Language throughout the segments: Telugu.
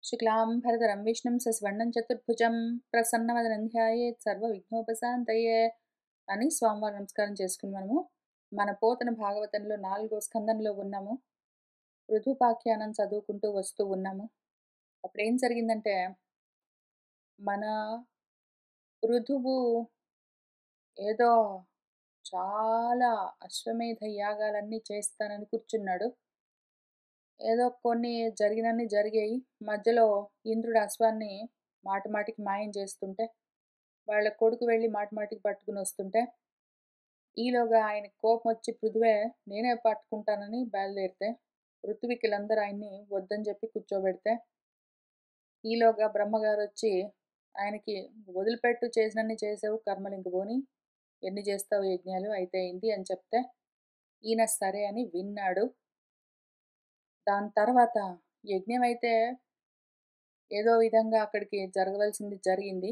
శుక్లాంబరధరం విష్ణుం శశివర్ణం చతుర్భుజం ప్రసన్నవదనం ధ్యాయేత్ సర్వవిఘ్నోపశాంతయే అని స్వామివారి నమస్కారం చేసుకుని మన పోతన భాగవతంలో 4వ స్కందంలో ఉన్నాము. ఋతుపాఖ్యానం చదువుకుంటూ వస్తూ ఉన్నాము. అప్పుడు ఏం జరిగిందంటే, మన ఋతువు ఏదో చాలా అశ్వమేధ యాగాలన్నీ చేస్తానని కూర్చున్నాడు. ఏదో కొన్ని జరిగినన్ని జరిగాయి. మధ్యలో ఇంద్రుడు అశ్వాన్ని మాటిమాటికి మాయం చేస్తుంటే, వాళ్ళ కొడుకు వెళ్ళి మాటిమాటికి పట్టుకుని వస్తుంటే, ఈలోగా ఆయనకి కోపం వచ్చి పృథువే నేనే పట్టుకుంటానని బయలుదేరితే, ఋత్వికులందరూ ఆయన్ని వద్దని చెప్పి కూర్చోబెడితే, ఈలోగా బ్రహ్మగారు వచ్చి ఆయనకి వదిలిపెట్టు, చేసినన్ని చేసావు, కర్మలు ఇంక పోని, ఎన్ని చేస్తావు యజ్ఞాలు, అయితే ఏంటి అని చెప్తే ఈయన సరే అని విన్నాడు. దాని తర్వాత యజ్ఞం అయితే ఏదో విధంగా అక్కడికి జరగవలసింది జరిగింది.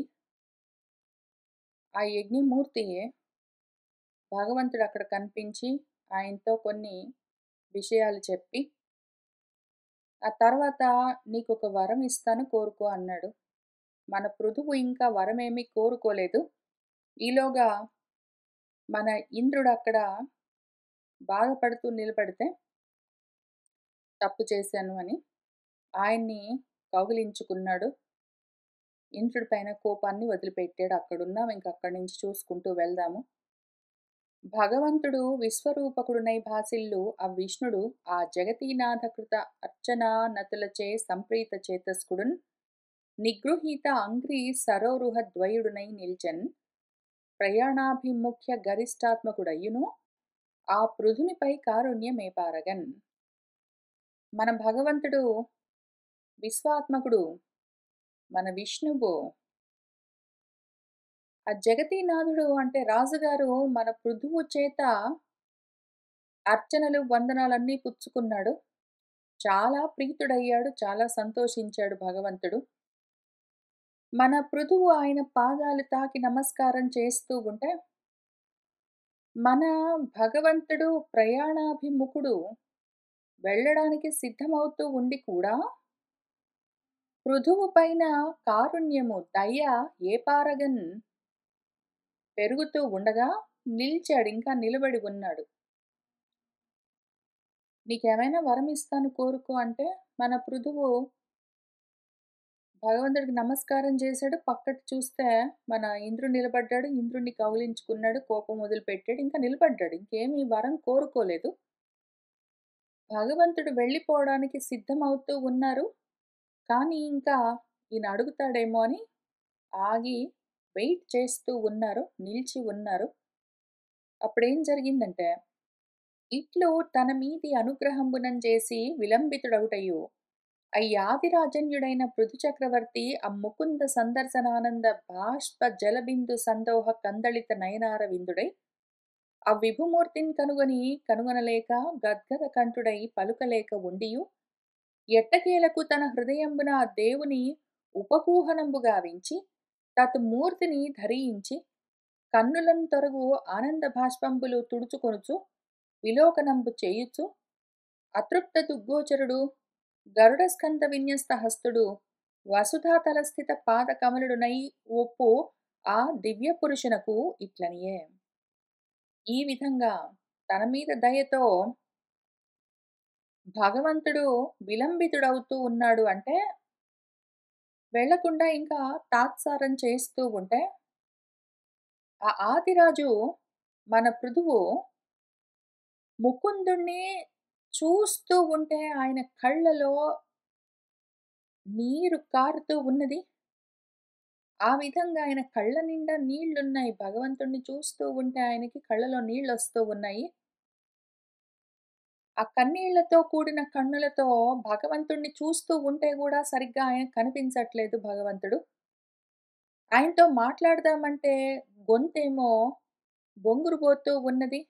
ఆ యజ్ఞమూర్తి భగవంతుడు అక్కడ కనిపించి ఆయనతో కొన్ని విషయాలు చెప్పి, ఆ తర్వాత నీకొక వరం ఇస్తాను కోరుకో అన్నాడు. మన పృథువు ఇంకా వరమేమీ కోరుకోలేదు. ఈలోగా మన ఇంద్రుడు అక్కడ బాధపడుతూ నిలబడితే, తప్పు చేశాను అని ఆయన్ని కౌగిలించుకున్నాడు. ఇంద్రుడి పైన కోపాన్ని వదిలిపెట్టాడు. అక్కడున్నాం, ఇంక అక్కడి నుంచి చూసుకుంటూ వెళ్దాము. భగవంతుడు విశ్వరూపకుడునై భాసిల్లు ఆ విష్ణుడు ఆ జగతీనాథకృత అర్చనా నతులచే సంప్రీత చేతస్కుడున్ నిగృహీత అంగ్రీ సరోరుహ ద్వయుడునై నిల్చన్ ప్రయాణాభిముఖ్య గరిష్టాత్మకుడయ్యును ఆ పృథునిపై కారుణ్యమేపారగన్. మన భగవంతుడు విశ్వాత్మకుడు, మన విష్ణువు ఆ జగతీనాథుడు అంటే రాజుగారు మన పృథువు చేత అర్చనలు వందనాలన్నీ పుచ్చుకున్నాడు. చాలా ప్రీతుడయ్యాడు, చాలా సంతోషించాడు భగవంతుడు. మన పృథువు ఆయన పాదాలు తాకి నమస్కారం చేస్తూ ఉంటే, మన భగవంతుడు ప్రయాణాభిముఖుడు వెళ్ళడానికి సిద్ధమవుతూ ఉండి కూడా పృథువు పైన కారుణ్యము, దయ ఏపారగన్ పెరుగుతూ ఉండగా నిలిచాడు, ఇంకా నిలబడి ఉన్నాడు. నీకేమైనా వరం ఇస్తాను కోరుకో అంటే, మన పృథువు భగవంతుడికి నమస్కారం చేశాడు. పక్కకి చూస్తే మన ఇంద్రుడు నిలబడ్డాడు. ఇంద్రుడిని కౌగిలించుకున్నాడు. కోపం వదిలిపెట్టాడు. ఇంకా నిలబడ్డాడు. ఇంకేమీ వరం కోరుకోలేదు. భగవంతుడు వెళ్ళిపోవడానికి సిద్ధమవుతూ ఉన్నారు. కానీ ఇంకా ఈయన అడుగుతాడేమో అని ఆగి వెయిట్ చేస్తూ ఉన్నారు. నిలిచి ఉన్నారు. అప్పుడేం జరిగిందంటే, ఇట్లు తన మీది అనుగ్రహంబునం చేసి విలంబితుడవుటయు అయ్యాదిరాజన్యుడైన పృథు చక్రవర్తి ఆ ముకుంద సందర్శనానంద బాష్ప జలబిందు సందోహ కందళిత నయనార విందుడై ఆ విభుమూర్తిని కనుగొనలేక గద్గద కంఠుడై పలుకలేక ఉండియు ఎట్టకేలకు తన హృదయంబున ఆ దేవుని ఉపగూహనంబు గావించి తత్ మూర్తిని ధరించి కన్నులను తొరగు ఆనంద భాష్పంబులు తుడుచుకొనుచు విలోకనంబు చేయుచు అతృప్త దుగ్గోచరుడు గరుడ స్కంద విన్యస్త హస్తుడు వసుధాతలస్థిత పాద కమలుడునై ఒప్పు ఆ దివ్య పురుషునకు ఇట్లనియే. ఈ విధంగా తన మీద దయతో భగవంతుడు విలంబితుడవుతూ ఉన్నాడు అంటే, వెళ్లకుండా ఇంకా తాత్సారం చేస్తూ ఉంటే, ఆ ఆదిరాజు మన పృథువు ముకుందుణ్ణి చూస్తూ ఉంటే ఆయన కళ్ళలో నీరు కారుతూ ఉన్నది. ఆ విధంగా ఆయన కళ్ళ నిండా నీళ్లున్నాయి. భగవంతుణ్ణి చూస్తూ ఉంటే ఆయనకి కళ్ళలో నీళ్ళొస్తూ ఉన్నాయి. ఆ కన్నీళ్లతో కూడిన కన్నులతో భగవంతుణ్ణి చూస్తూ ఉంటే కూడా సరిగ్గా ఆయన కనిపించట్లేదు భగవంతుడు. ఆయనతో మాట్లాడదామంటే గొంతేమో బొంగురుబోతూ ఉన్నది.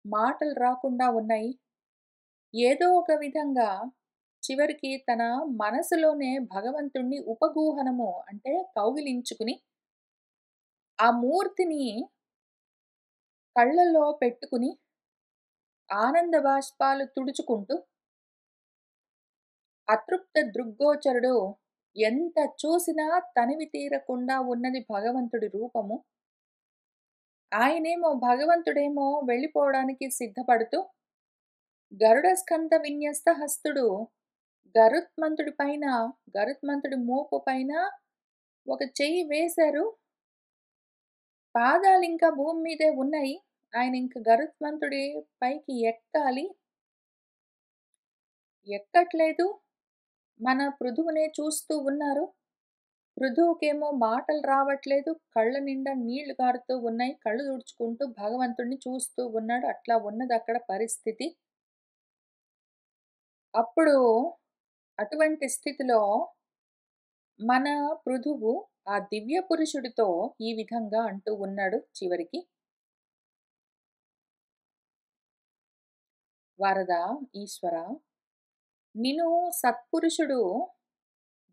మాటలు రాకుండా ఉన్నాయి. ఏదో ఒక విధంగా చివరికి తన మనసులోనే భగవంతుణ్ణి ఉపగూహనము అంటే కౌగిలించుకుని ఆ మూర్తిని కళ్ళలో పెట్టుకుని ఆనంద బాష్పాలు తుడుచుకుంటూ అతృప్త దృగ్గోచరుడు ఎంత చూసినా తనివి తీరకుండా ఉన్నది భగవంతుడి రూపము. ఆయనేమో భగవంతుడేమో వెళ్ళిపోవడానికి సిద్ధపడుతూ గరుడ స్కంద విన్యస్త హస్తుడు గరుత్మంతుడి పైన గరుత్మంతుడి మోపు పైన ఒక చెయ్యి వేశారు. పాదాలింకా భూమి మీదే ఉన్నాయి. ఆయన ఇంక గరుత్మంతుడి పైకి ఎక్కాలి. ఎక్కట్లేదు. మన పృథువునే చూస్తూ ఉన్నారు. పృథువుకేమో మాటలు రావట్లేదు. కళ్ళ నిండా నీళ్లు కారుతూ ఉన్నాయి. కళ్ళు తుడుచుకుంటూ భగవంతుడిని చూస్తూ ఉన్నాడు. అట్లా ఉన్నదక్కడ పరిస్థితి. అప్పుడు అటువంటి స్థితిలో మన పృథువు ఆ దివ్య పురుషుడితో ఈ విధంగా అంటూ ఉన్నాడు చివరికి. వరదా ఈశ్వర నిను సత్పురుషుడు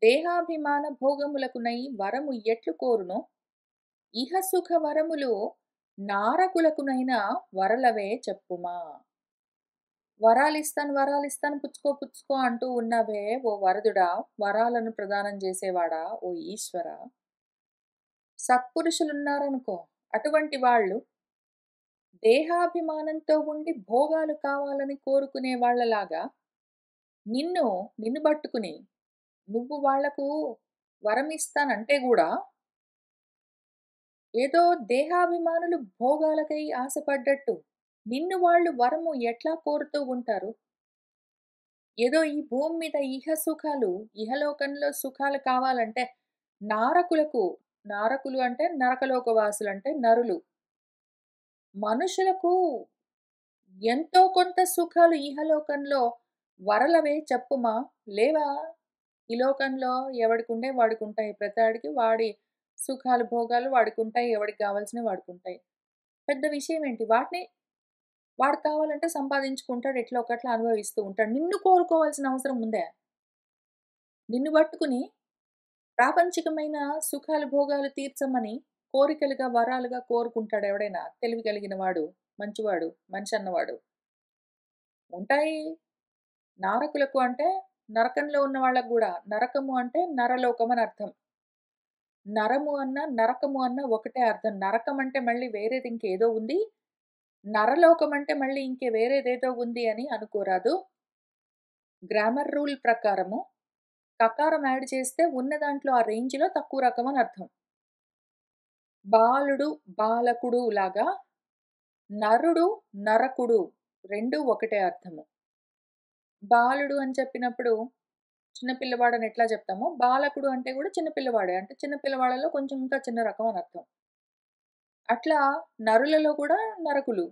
దేహాభిమాన భోగములకునై వరము ఎట్లు కోరునో ఇహ సుఖ వరములు నారకులకునైనా వరలవే చెప్పుమా. వరాలిస్తాను పుచ్చుకో పుచ్చుకో అంటూ ఉన్నవే ఓ వరదుడా, వరాలను ప్రదానం చేసేవాడా ఓ ఈశ్వర. సత్పురుషులున్నారనుకో, అటువంటి వాళ్ళు దేహాభిమానంతో ఉండి భోగాలు కావాలని కోరుకునే వాళ్ళలాగా నిన్ను పట్టుకుని నువ్వు వాళ్లకు వరమిస్తానంటే గూడా ఏదో దేహాభిమానులు భోగాలకై ఆశపడ్డట్టు నిన్ను వాళ్ళు వరము ఎట్లా కోరుతూ ఉంటారు? ఏదో ఈ భూమి మీద ఇహలోకంలో సుఖాలు కావాలంటే నారకులకు నారకులు అంటే నరకలోకవాసులు అంటే నరులు. మనుషులకు ఎంతో కొంత సుఖాలు ఇహలోకంలో వరలవే చెప్పుమా. లేవా? ఈ లోకంలో ఎవడికుండే వాడికుంటాయి. ప్రతాడికి వాడి సుఖాలు, భోగాలు వాడికుంటాయి. ఎవడికి కావాల్సినవి వాడికుంటాయి. పెద్ద విషయం ఏంటి? వాటిని వాడు కావాలంటే సంపాదించుకుంటాడు. ఎట్లో ఒకట్లా అనుభవిస్తూ ఉంటాడు. నిన్ను కోరుకోవాల్సిన అవసరం ఉందా? నిన్ను పట్టుకుని ప్రాపంచికమైన సుఖాలు, భోగాలు తీర్చమని కోరికలుగా, వరాలుగా కోరుకుంటాడు ఎవడైనా తెలివి కలిగిన వాడు, మంచివాడు, మనిషి అన్నవాడు. ఉంటాయి. నారకులకు అంటే నరకంలో ఉన్న వాళ్ళకు గూడా. నరకము అంటే నరలోకం అని అర్థం. నరము అన్న, నరకము అన్న ఒకటే అర్థం. నరకం అంటే మళ్ళీ వేరేది ఇంకేదో ఉంది. నరలోకం అంటే మళ్ళీ ఇంకే వేరేదేదో ఉంది అని అనుకోరాదు. గ్రామర్ రూల్ ప్రకారము కకారం యాడ్ చేస్తే ఉన్న దాంట్లో ఆ రేంజ్‌లో తక్కువ రకం అని అర్థం. బాలుడు, బాలకుడు లాగా నరుడు, నరకుడు 2 ఒకటే అర్థము. బాలుడు అని చెప్పినప్పుడు చిన్న పిల్లవాడని ఎట్లా చెప్తామో, బాలకుడు అంటే కూడా చిన్న పిల్లవాడే. అంటే చిన్న పిల్లవాళ్ళలో కొంచెం ఇంకా చిన్న రకం అని అర్థం. అట్లా నరులలో కూడా నరకులు.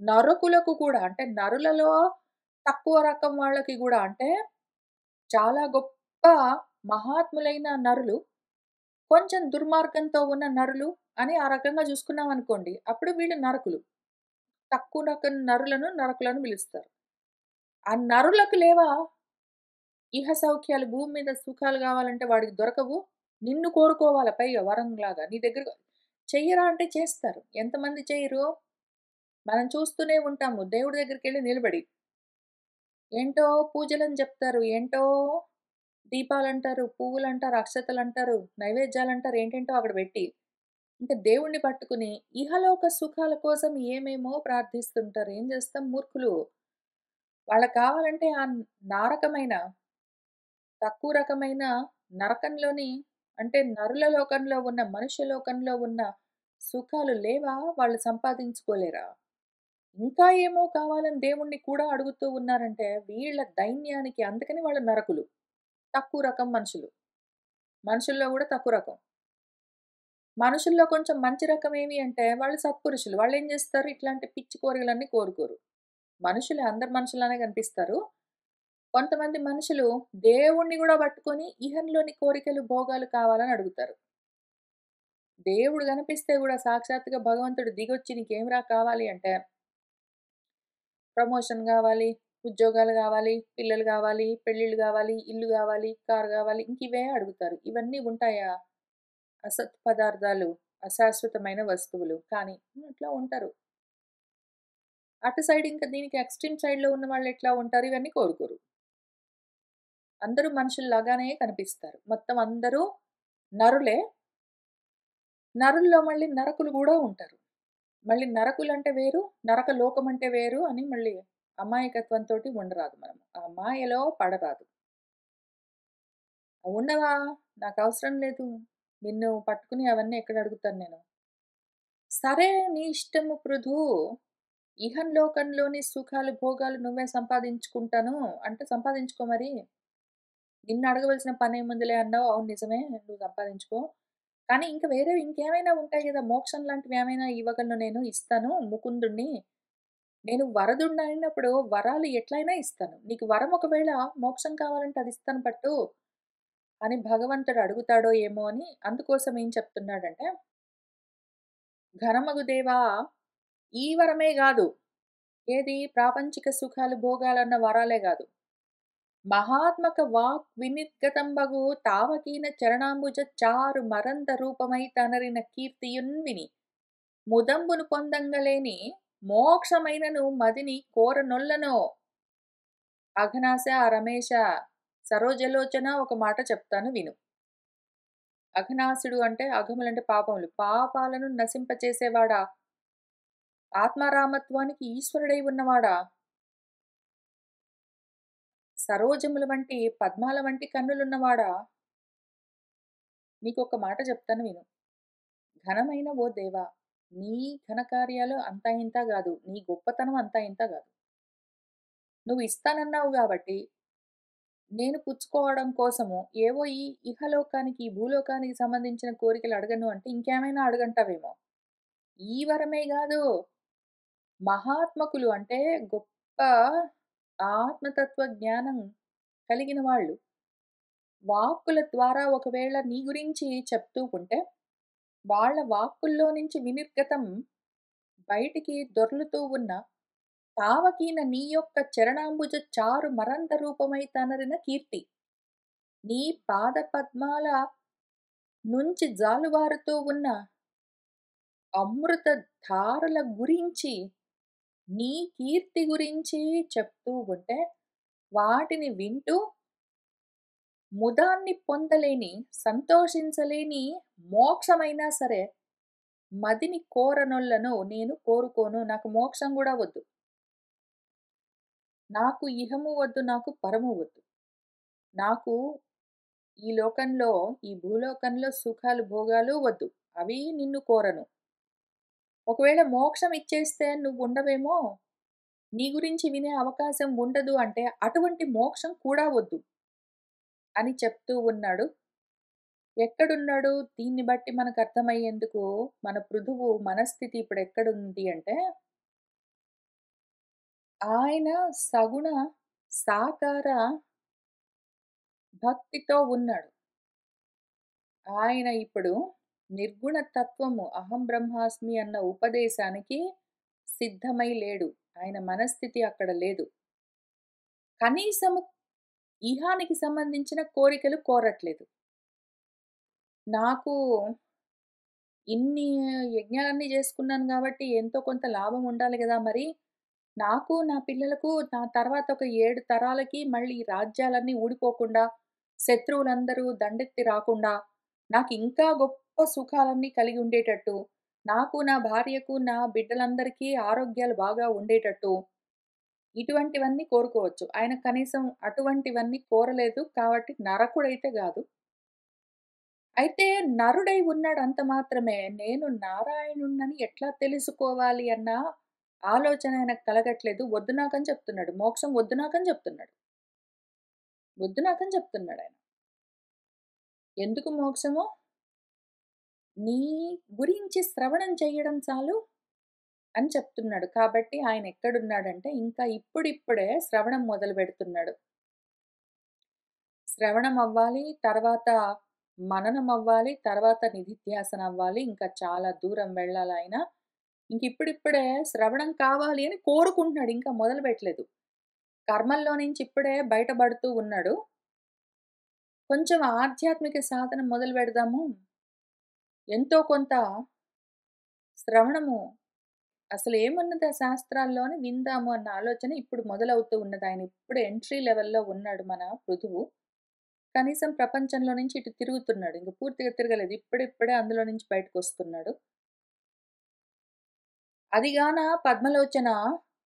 నరకులకు కూడా అంటే నరులలో తక్కువ రకం వాళ్ళకి గూడా అంటే చాలా గొప్ప మహాత్ములైన నరులు, కొంచెం దుర్మార్గంతో ఉన్న నరులు అని ఆ రకంగా చూసుకున్నామనుకోండి. అప్పుడు వీళ్ళు నరకులు. తక్కువ రకం నరులను నరకులను పిలుస్తారు. ఆ నరులకు లేవా ఇహ సౌఖ్యాలు భూమి మీద సుఖాలు గావాలంటే వాడికి దొరకవు. నిన్ను కోరుకోవాల పైగా వరంలాగా. నీ దగ్గర చెయ్యరా అంటే చేస్తారు. ఎంతమంది చెయ్యరు? మనం చూస్తూనే ఉంటాము. దేవుడి దగ్గరికెళ్లి నిలబడి. ఏంటో పూజలని జెప్తారు. ఏంటో దీపాలంటారు, పువ్వులంటారు, అక్షతలంటారు, నైవేద్యాలంటారు ఏంటేంటో అక్కడ బెట్టి. ఇంక దేవుడిని పట్టుకుని ఇహలోక సుఖాల కోసం ఏమేమో ప్రార్థిస్తుంటారు. ఏం జేస్తాం మూర్ఖులు. వాళ్ళకి కావాలంటే ఆ నారకమైన, తక్కువ రకమైన నరకంలోని అంటే నరుల లోకంలో ఉన్న, మనుష్య లోకంలో ఉన్న సుఖాలు లేవా? వాళ్ళు సంపాదించుకోలేరా? ఇంకా ఏమో కావాలని దేవుణ్ణి కూడా అడుగుతూ ఉన్నారంటే వీళ్ళ దైన్యానికి అందుకని వాళ్ళు నరకులు. తక్కువ రకం మనుషులు. మనుషుల్లో గూడా తక్కువ రకం. మనుషుల్లో కొంచెం మంచి రకం ఏమి అంటే వాళ్ళు సత్పురుషులు. వాళ్ళేం జేస్తారు? ఇట్లాంటి పిచ్చి కోరికలన్నీ కోరుకోరు. మనుషులే అందరు మనుషుల్లానే కనిపిస్తారు. కొంతమంది మనుషులు దేవుణ్ణి గూడా పట్టుకొని ఇహంలోని కోరికలు, భోగాలు కావాలని అడుగుతారు. దేవుడు కనిపిస్తే గూడా సాక్షాత్తుగా భగవంతుడు దిగొచ్చి నీకేమిరా కావాలి అంటే ప్రమోషన్ గావాలి, ఉద్యోగాలు గావాలి, పిల్లలు గావాలి, పెళ్ళిళ్ళు గావాలి, ఇల్లు గావాలి, కారు గావాలి ఇంకివే అడుగుతారు. ఇవన్నీ ఉంటాయా? అసత్ పదార్థాలు, అశాశ్వతమైన వస్తువులు. కానీ అట్లా ఉంటారు. అటు సైడ్ ఇంకా దీనికి ఎక్స్‌ట్రీమ్ సైడ్‌లో ఉన్న వాళ్ళెట్లా ఉంటారు? ఇవన్నీ కోరుకోరు. అందరూ మనుషుల్లాగానే కనిపిస్తారు. మొత్తం అందరూ నరులే. నరుల్లో మళ్ళీ నరకులు గూడా ఉంటారు. మళ్ళీ నరకులంటే వేరు, నరక లోకం అంటే వేరు అని మళ్ళీ అమాయకత్వంతోటి ఉండరాదు మనం. ఆ మాయలో పడరాదు. ఉండవా? నాకవసరం లేదు. నిన్ను పట్టుకుని అవన్నీ ఎక్కడ అడుగుతాను నేను. సరే నీ ఇష్టము పృథూ. ఇహంలోకంలోని సుఖాలు, భోగాలు నువ్వే సంపాదించుకుంటాను అంటే సంపాదించుకో మరి. నిన్ను అడగవలసిన పనేముందిలే అన్నావు. అవును నిజమే. నువ్వు సంపాదించుకో. కానీ ఇంక వేరేవి ఇంకేమైనా ఉంటాయి గదా! మోక్షం లాంటివేమైనా ఇవ్వగలను నేను. ఇస్తాను ముకుందుడిని. నేను వరదుడినయినప్పుడు వరాలు ఎట్లైనా ఇస్తాను. నీకు వరం ఒకవేళ మోక్షం కావాలంటే అది ఇస్తాను పట్టు అని భగవంతుడు అడుగుతాడో ఏమో అని అందుకోసం ఏం చెప్తున్నాడంటే, ఘనమగు దేవా ఈ వరమే గాదు. ఏది ప్రాపంచిక సుఖాలు, భోగాలన్న వరాలే గాదు. మహాత్మక వాక్ వినిర్గతంబగు తావకీన చరణాంబుజ చారు మరంద రూపమై తనరిన కీర్తియున్ విని ముదంబును పొందంగలేని మోక్షమైనను మదిని కోరనొల్లనో. అఘనాశ, రమేశ, సరోజలోచన ఒక మాట చెప్తాను విను. అఘనాసుడు అంటే అఘములంటే పాపములు. పాపాలను నశింపచేసేవాడా? ఆత్మారామత్వానికి ఈశ్వరుడై ఉన్నవాడా? సరోజముల వంటి పద్మాల వంటి కన్నులున్నవాడా? నీకొక మాట చెప్తాను విను. ఘనమైన ఓ దేవా! నీ ఘనకార్యాలు అంతా ఇంతా గాదు. నీ గొప్పతనం అంతా ఇంతా గాదు. నువ్వు ఇస్తానన్నావు గాబట్టి, నేను పుచ్చుకోవడం కోసము ఏవో ఈ ఇహలోకానికి, ఈ భూలోకానికి సంబంధించిన కోరికలు అడగను అంటే ఇంకేమైనా అడగంటావేమో. ఈ వరమే గాదు. మహాత్మకులు అంటే గొప్ప ఆత్మతత్వ జ్ఞానం కలిగిన వాళ్ళు. వాక్కుల ద్వారా ఒకవేళ నీ గురించి చెప్తూ ఉంటే, వాళ్ళ వాక్కుల్లో నుంచి వినిర్గతం బయటికి దొర్లుతూ ఉన్న తావకీన నీ యొక్క చరణాంబుజ చారు మరంత రూపమై తనరిన కీర్తి. నీ పాద పద్మాల నుంచి జాలువారుతూ ఉన్న అమృత ధారల గురించి, నీ కీర్తి గురించి చెప్తూ ఉంటే, వాటిని వింటూ ముదాన్ని పొందలేని, సంతోషించలేని మోక్షమైనా సరే, మదిని కోరనొల్లను నేను కోరుకోను. నాకు మోక్షం గూడా వద్దు. నాకు ఇహము వద్దు, నాకు పరము వద్దు. నాకు ఈ లోకంలో, ఈ భూలోకంలో సుఖాలు, భోగాలు వద్దు. అవి నిన్ను కోరను. ఒకవేళ మోక్షం ఇచ్చేస్తే నువ్వుండవేమో, నీ గురించి వినే అవకాశం ఉండదు అంటే, అటువంటి మోక్షం కూడా వద్దు అని చెప్తూ ఉన్నాడు. ఎక్కడున్నాడు? దీన్ని బట్టి మనకర్థమయ్యేందుకు మన పృథువు మనస్థితి ఇప్పుడెక్కడుంది అంటే, ఆయన సగుణ సాకార భక్తితో ఉన్నాడు. ఆయన ఇప్పుడు నిర్గుణ తత్వము అహం బ్రహ్మాస్మి అన్న ఉపదేశానికి సిద్ధమై లేడు. ఆయన మనస్థితి అక్కడ లేదు. కనీసము ఇహానికి సంబంధించిన కోరికలు కోరట్లేదు. నాకు ఇన్ని యజ్ఞాలన్నీ జేసుకున్నాను గాబట్టి ఎంతో కొంత లాభం ఉండాలి గదా! మరి. నాకు, నా పిల్లలకు నా తర్వాత ఒక 7 తరాలకి మళ్ళీ ఈ రాజ్యాలన్నీ ఊడిపోకుండా, శత్రువులందరూ దండెత్తి రాకుండా, నాకింకా గొప్ప సుఖాలన్నీ కలిగి ఉండేటట్టు, నాకు, నా భార్యకు, నా బిడ్డలందరికీ ఆరోగ్యాలు బాగా ఉండేటట్టు, ఇటువంటివన్నీ కోరుకోవచ్చు. ఆయన కనీసం అటువంటివన్నీ కోరలేదు. కాబట్టి నరకుడైతే గాదు. అయితే నరుడై ఉన్నాడు అంత మాత్రమే. నేను నారాయణుడినని ఎట్లా తెలుసుకోవాలి అన్న ఆలోచన ఆయనకు కలగట్లేదు. వద్దు నాకని చెప్తున్నాడు. మోక్షం వద్దు నాకని చెప్తున్నాడు. వద్దు నాకని చెప్తున్నాడాయన. ఎందుకు మోక్షము? నీ గురించి శ్రవణం చెయ్యడం చాలు అని చెప్తున్నాడు. కాబట్టి ఆయన ఎక్కడున్నాడంటే ఇంకా ఇప్పుడిప్పుడే శ్రవణం మొదలుపెడుతున్నాడు. శ్రవణం అవ్వాలి, తర్వాత మననం అవ్వాలి, తర్వాత నిధిధ్యాసన అవ్వాలి. ఇంకా చాలా దూరం వెళ్ళాలాయన. ఇంకిప్పుడిప్పుడే శ్రవణం కావాలి అని కోరుకుంటున్నాడు. ఇంకా మొదలుపెట్టలేదు. కర్మల్లో నుంచి ఇప్పుడే బయటపడుతూ ఉన్నాడు. కొంచెం ఆధ్యాత్మిక సాధన మొదలుపెడదాము. ఎంతో కొంత శ్రవణము అసలేమున్నది ఆ శాస్త్రాల్లో అని విందాము అన్న ఆలోచన ఇప్పుడు మొదలవుతూ ఉన్నది. ఆయన ఇప్పుడు ఎంట్రీ లెవెల్‌లో ఉన్నాడు మన పృథువు. కనీసం ప్రపంచంలో నుంచి ఇటు తిరుగుతున్నాడు. ఇంక పూర్తిగా తిరగలేదు. ఇప్పుడిప్పుడే అందులో నుంచి బయటకొస్తున్నాడు. అదిగాన పద్మలోచన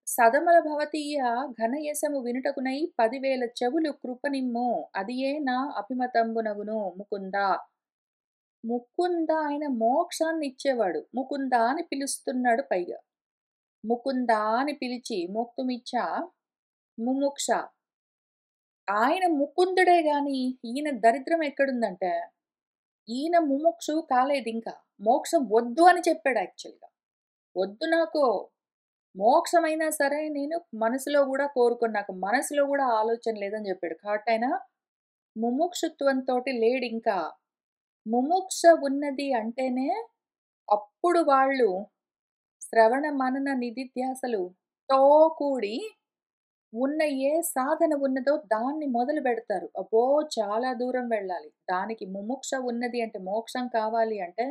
సదమల భవతీయ ఘనయసము వినుటకునై 10,000 చెవులు కృపనిమ్ము అదియే నా అభిమతంబునగును ముకుంద. ముకుంద ఆయన మోక్షాన్నిచ్చేవాడు. ముకుంద అని పిలుస్తున్నాడు పైగా. ముకుంద అని పిలిచి మోక్తుమిచ్చ ముముక్ష. ఆయన ముకుందుడే గాని ఈయన దరిద్రం ఎక్కడుందంటే, ఈయన ముముక్షువు కాలేదింకా. మోక్షం వద్దు అని చెప్పాడు యాక్చువల్‌గా. వద్దు నాకు. మోక్షమైనా సరే నేను మనసులో గూడా కోరుకోను. నాకు మనసులో గూడా ఆలోచన లేదని జెప్పాడు. కాబట్టి ఆయన ముముక్షుత్వంతోటి లేడింకా. ముముక్ష ఉన్నది అంటేనే అప్పుడు వాళ్ళు శ్రవణ మనన నిధిధ్యాసలుతో కూడి ఉన్న ఏ సాధన ఉన్నదో దాన్ని మొదలుబెడతారు. అబ్బో! చాలా దూరం వెళ్ళాలి. దానికి ముముక్ష ఉన్నది అంటే మోక్షం కావాలి అంటే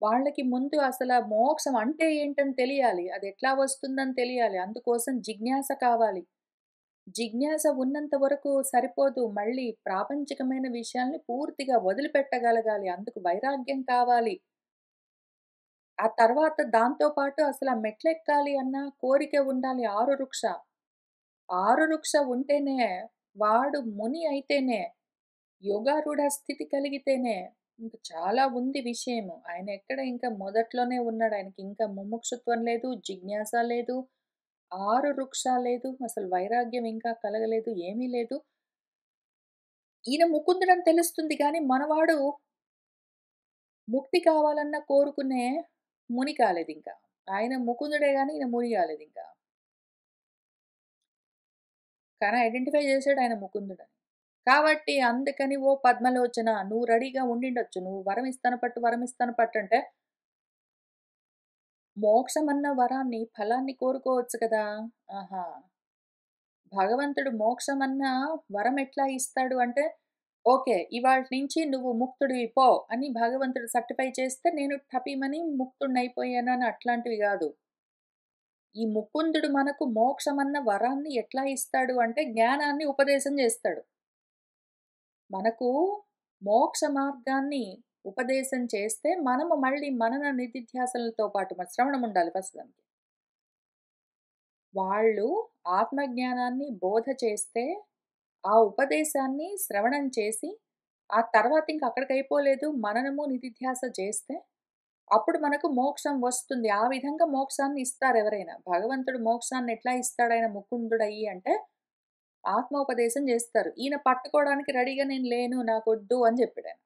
వాళ్ళకి ముందు అసల మోక్షం అంటే ఏంటని తెలియాలి. అదెట్లా వస్తుందని తెలియాలి. అందుకోసం జిజ్ఞాస కావాలి. జిజ్ఞాస ఉన్నంత వరకు సరిపోదు. మళ్ళీ ప్రాపంచికమైన విషయాల్ని పూర్తిగా వదిలిపెట్టగలగాలి. అందుకు వైరాగ్యం కావాలి. ఆ తర్వాత దాంతో పాటు అసల మెట్లెక్కాలి అన్న కోరిక ఉండాలి. ఆరురుక్ష. ఆరురుక్ష ఉంటేనే వాడు ముని అయితేనే యోగారూఢ స్థితి కలిగితేనే ఇంక చాలా ఉంది విషయము. ఆయన ఎక్కడ ఇంకా మొదట్లోనే ఉన్నాడు. ఆయనకి ఇంకా ముముక్షుత్వం లేదు, జిజ్ఞాస లేదు, ఆరురుక్ష లేదు, అసలు వైరాగ్యం ఇంకా కలగలేదు, ఏమీ లేదు. ఈయన ముకుందుడని తెలుస్తుంది గానీ, మనవాడు ముక్తి కావాలన్న కోరుకునే ముని కాలేదింకా. ఆయన ముకుందుడే గాని ఈయన ముని కాలేదింకా. కానీ ఐడెంటిఫై చేసాడు ఆయన ముకుందుడని. కాబట్టి అందుకని ఓ పద్మలోచన నువ్వు రెడీగా ఉండిండొచ్చు. నువ్వు వరం ఇస్తాను పట్టు, వరం ఇస్తాను పట్టు అంటే మోక్షమన్న వరాన్ని, ఫలాన్ని కోరుకోవచ్చు కదా! ఆహా! భగవంతుడు మోక్షమన్న వరం ఎట్లా ఇస్తాడు అంటే, ఓకే. ఇవాల్టి నుంచి నువ్వు ముక్తుడివి పో అని భగవంతుడు సర్టిఫై చేస్తే నేను టపీమని ముక్తుడినయిపోయానని అట్లాంటివి గాదు. ఈ ముకుందుడు మనకు మోక్షమన్న వరాన్ని ఎట్లా ఇస్తాడు అంటే జ్ఞానాన్ని ఉపదేశం జేస్తాడు. మనకు మోక్ష మార్గాన్ని ఉపదేశం చేస్తే మనము మళ్ళీ మనన నిధిధ్యాసనలతో పాటు మరి శ్రవణం ఉండాలి ఫస్ట్ దానికి. వాళ్ళు ఆత్మజ్ఞానాన్ని బోధ చేస్తే, ఆ ఉపదేశాన్ని శ్రవణం చేసి, ఆ తర్వాత ఇంక అక్కడికైపోలేదు మననము, నిధిధ్యాస చేస్తే, అప్పుడు మనకు మోక్షం వస్తుంది. ఆ విధంగా మోక్షాన్ని ఇస్తారెవరైనా. భగవంతుడు మోక్షాన్ని ఎట్లా ఇస్తాడాయన ముకుందుడయ్యి అంటే, ఆత్మోపదేశం చేస్తారు. ఈయన పట్టుకోవడానికి రెడీగా నేను లేను, నాకొద్దు అని చెప్పాడాయన.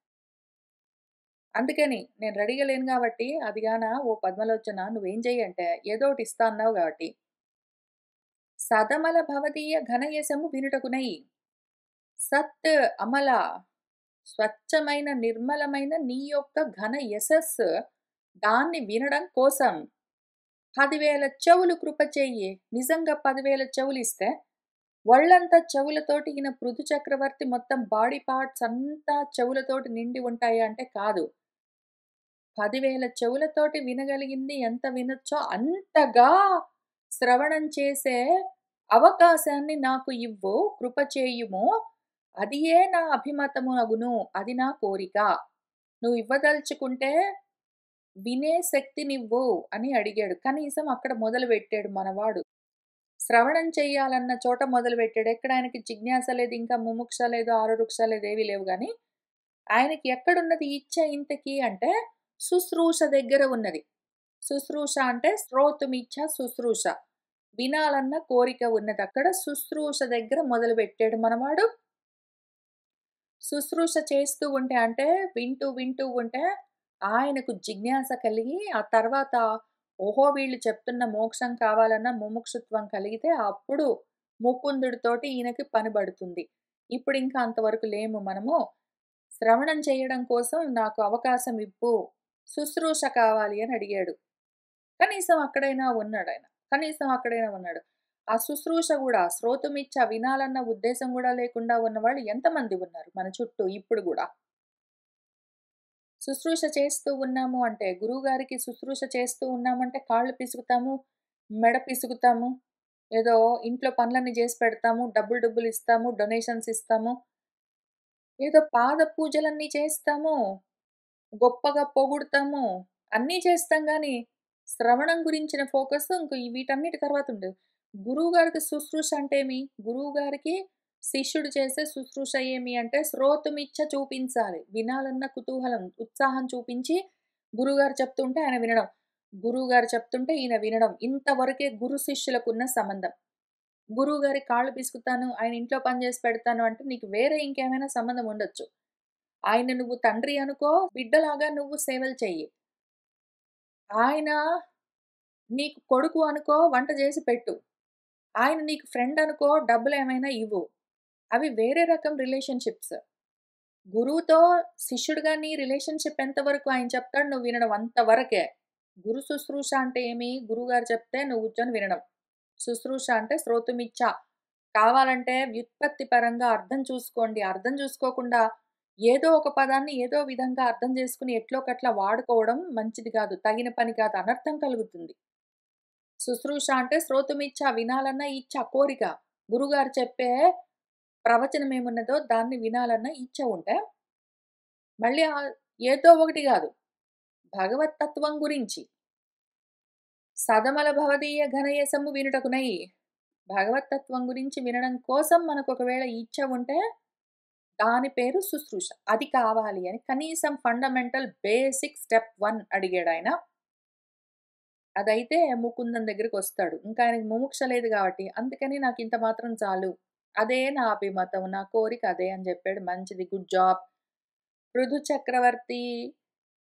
అందుకని నేను రెడీగా లేను గాబట్టి, అది గాన ఓ పద్మలోచన నువ్వేం చెయ్యి అంటే, ఏదోకటి ఇస్తా అన్నావు గాబట్టి సదమల భవదీయ ఘనయశము వినుటకునై. సత్ అమల స్వచ్ఛమైన, నిర్మలమైన నీ యొక్క ఘన యశస్సు దాన్ని వినడం కోసం 10,000 చెవులు కృప చెయ్యి. నిజంగా 10,000 చెవులిస్తే ఒళ్ళంతా చెవులతోటి ఈయన పృథు చక్రవర్తి మొత్తం బాడీ పార్ట్స్ అంతా చెవులతోటి నిండి ఉంటాయా అంటే కాదు. 10,000 చెవులతోటి వినగలిగింది ఎంత వినొచ్చో అంతగా శ్రవణం చేసే అవకాశాన్ని నాకు ఇవ్వు, కృప చేయుము. అదియే నా అభిమతమునగును. అది నా కోరిక. నువ్వు ఇవ్వదలుచుకుంటే వినే శక్తినివ్వు అని అడిగాడు. కనీసం అక్కడ మొదలుపెట్టాడు మనవాడు. శ్రవణం చెయ్యాలన్న చోట మొదలుపెట్టాడు. ఎక్కడ ఆయనకి జిజ్ఞాస లేదు, ఇంకా ముముక్ష లేదు, ఆరురుక్ష లేదు, ఏవి లేవు గానీ, ఆయనకి ఎక్కడున్నది ఇచ్చ ఇంతకి అంటే, శుశ్రూష దగ్గర ఉన్నది. శుశ్రూష అంటే శ్రోతుమిచ్చ శుశ్రూష. వినాలన్న కోరిక ఉన్నదక్కడ. శుశ్రూష దగ్గర మొదలుపెట్టాడు మనవాడు. శుశ్రూష చేస్తూ ఉంటే అంటే వింటూ, వింటూ ఉంటే ఆయనకు జిజ్ఞాస కలిగి, ఆ తర్వాత ఓహో! వీళ్ళు చెప్తున్న మోక్షం కావాలన్న ముముక్షుత్వం కలిగితే అప్పుడు ముకుందుడితోటి ఈయనకి పని పడుతుంది. ఇప్పుడింకా అంతవరకు లేము మనము. శ్రవణం చేయడం కోసం నాకు అవకాశం ఇవ్వు. శుశ్రూష కావాలి అని అడిగాడు. కనీసం అక్కడైనా ఉన్నాడాయన. కనీసం అక్కడైనా ఉన్నాడు. ఆ శుశ్రూష గూడా శ్రోతుమిచ్చ వినాలన్న ఉద్దేశం గూడా లేకుండా ఉన్నవాళ్ళు ఎంతమంది ఉన్నారు మన చుట్టూ ఇప్పుడు గూడా. శుశ్రూష చేస్తూ ఉన్నాము అంటే, గురువుగారికి శుశ్రూష చేస్తూ ఉన్నామంటే కాళ్ళు పిసుకుతాము, మెడ పిసుకుతాము, ఏదో ఇంట్లో పనులన్నీ జేసి పెడతాము, డబ్బులు డబ్బులు ఇస్తాము, డొనేషన్స్ ఇస్తాము. ఏదో పాద పూజలన్నీ చేస్తాము, గొప్పగా పొగుడుతాము, అన్నీ చేస్తాం గానీ, శ్రవణం గురించిన ఫోకస్ ఇంక వీటన్నిటి తర్వాత ఉండదు. గురువుగారికి శుశ్రూష అంటే ఏమి? గురువుగారికి శిష్యుడు చేసే శుశ్రూష ఏమి అంటే శ్రోతుమిచ్చ చూపించాలి. వినాలన్న కుతూహలం, ఉత్సాహం చూపించి గురువుగారు చెప్తుంటే ఆయన వినడం. గురువుగారు చెప్తుంటే ఈయన వినడం. ఇంతవరకే గురు శిష్యులకున్న సంబంధం. గురువుగారి కాళ్ళు పిసుకుతాను, ఆయన ఇంట్లో పని చేసి పెడతాను అంటే నీకు వేరే ఇంకేమైనా సంబంధం ఉండొచ్చు. ఆయన నువ్వు తండ్రి అనుకో, బిడ్డలాగా నువ్వు సేవలు చెయ్యి. ఆయన నీకు కొడుకు అనుకో, వంట చేసి పెట్టు. ఆయన నీకు ఫ్రెండ్ అనుకో, డబ్బులేమైనా ఇవ్వు. అవి వేరే రకం రిలేషన్‌షిప్స్. గురువుతో శిష్యుడిగా నీ రిలేషన్‌షిప్ ఎంతవరకు ఆయన చెప్తాడు నువ్వు వినడం అంతవరకే. గురు శుశ్రూష అంటే ఏమి? గురువుగారు చెప్తే నువ్వు కూర్చొని వినడం. శుశ్రూష అంటే శ్రోతుమిచ్చ. కావాలంటే వ్యుత్పత్తి పరంగా అర్థం చూసుకోండి. అర్థం చూసుకోకుండా ఏదో ఒక పదాన్ని ఏదో విధంగా అర్థం చేసుకొని ఎట్లోకట్లా వాడుకోవడం మంచిది కాదు. తగిన పని కాదు. అనర్థం కలుగుతుంది. శుశ్రూష అంటే శ్రోతుమిచ్చ వినాలన్న ఇచ్చ కోరిక. గురుగారు చెప్పే ప్రవచనం ఏమున్నదో దాన్ని వినాలన్న ఇచ్చ ఉంటే, మళ్ళీ ఏదో ఒకటి గాదు. భగవత్ తత్వం గురించి. సదమల భవదీయ ఘనయసము వినుటకునై. భగవత్ తత్వం గురించి వినడం కోసం మనకొకవేళ ఇచ్చ ఉంటే, దాని పేరు శుశ్రూష. అది కావాలి అని కనీసం ఫండమెంటల్ బేసిక్ స్టెప్ 1 అడిగాడాయన. అదైతే ముకుందం దగ్గరికొస్తాడు. ఇంకా ఆయనకి ముముక్ష లేదు గాబట్టి, అందుకని నాకింత మాత్రం చాలు. అదే నా అభిమతం. నా కోరిక అదే అని జెప్పాడు. మంచిది. Good job. పృథు చక్రవర్తి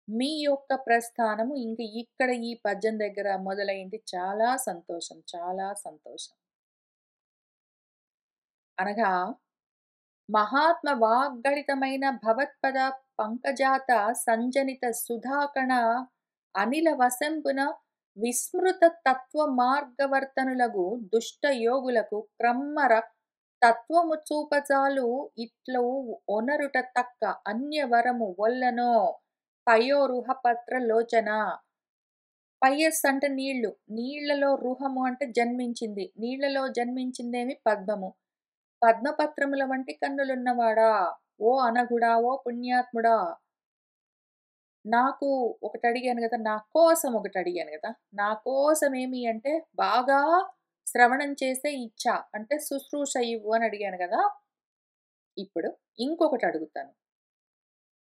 మీ యొక్క ప్రస్థానము ఇంక ఇక్కడ ఈ పద్యం దగ్గర మొదలైంది. చాలా సంతోషం. చాలా సంతోషం. అనగా మహాత్మ వాగ్గళితమైన భవత్పద పంకజాత సంజనిత సుధాకణ అనిల వశంపున విస్మృత తత్వ మార్గవర్తనులగు దుష్ట యోగులకు క్రమ్మర తత్వము చూపజాలు ఇట్లు ఒనరుట తక్క అన్యవరము వల్లనో పయోరుహ పత్ర లోచన. పయస్ అంటే నీళ్లు. నీళ్లలో రుహము అంటే జన్మించింది. నీళ్లలో జన్మించిందేమి పద్మము. పద్మపత్రముల వంటి కన్నులున్నవాడా! ఓ అనఘుడా! ఓ పుణ్యాత్ముడా! నాకు ఒకటడిగాను గదా! నా కోసం ఒకటడిగాను గదా! నా కోసమేమి అంటే బాగా శ్రవణం చేసే ఇచ్చ. అంటే శుశ్రూష ఇవ్వు అని అడిగాను గదా! ఇప్పుడు ఇంకొకటడుగుతాను.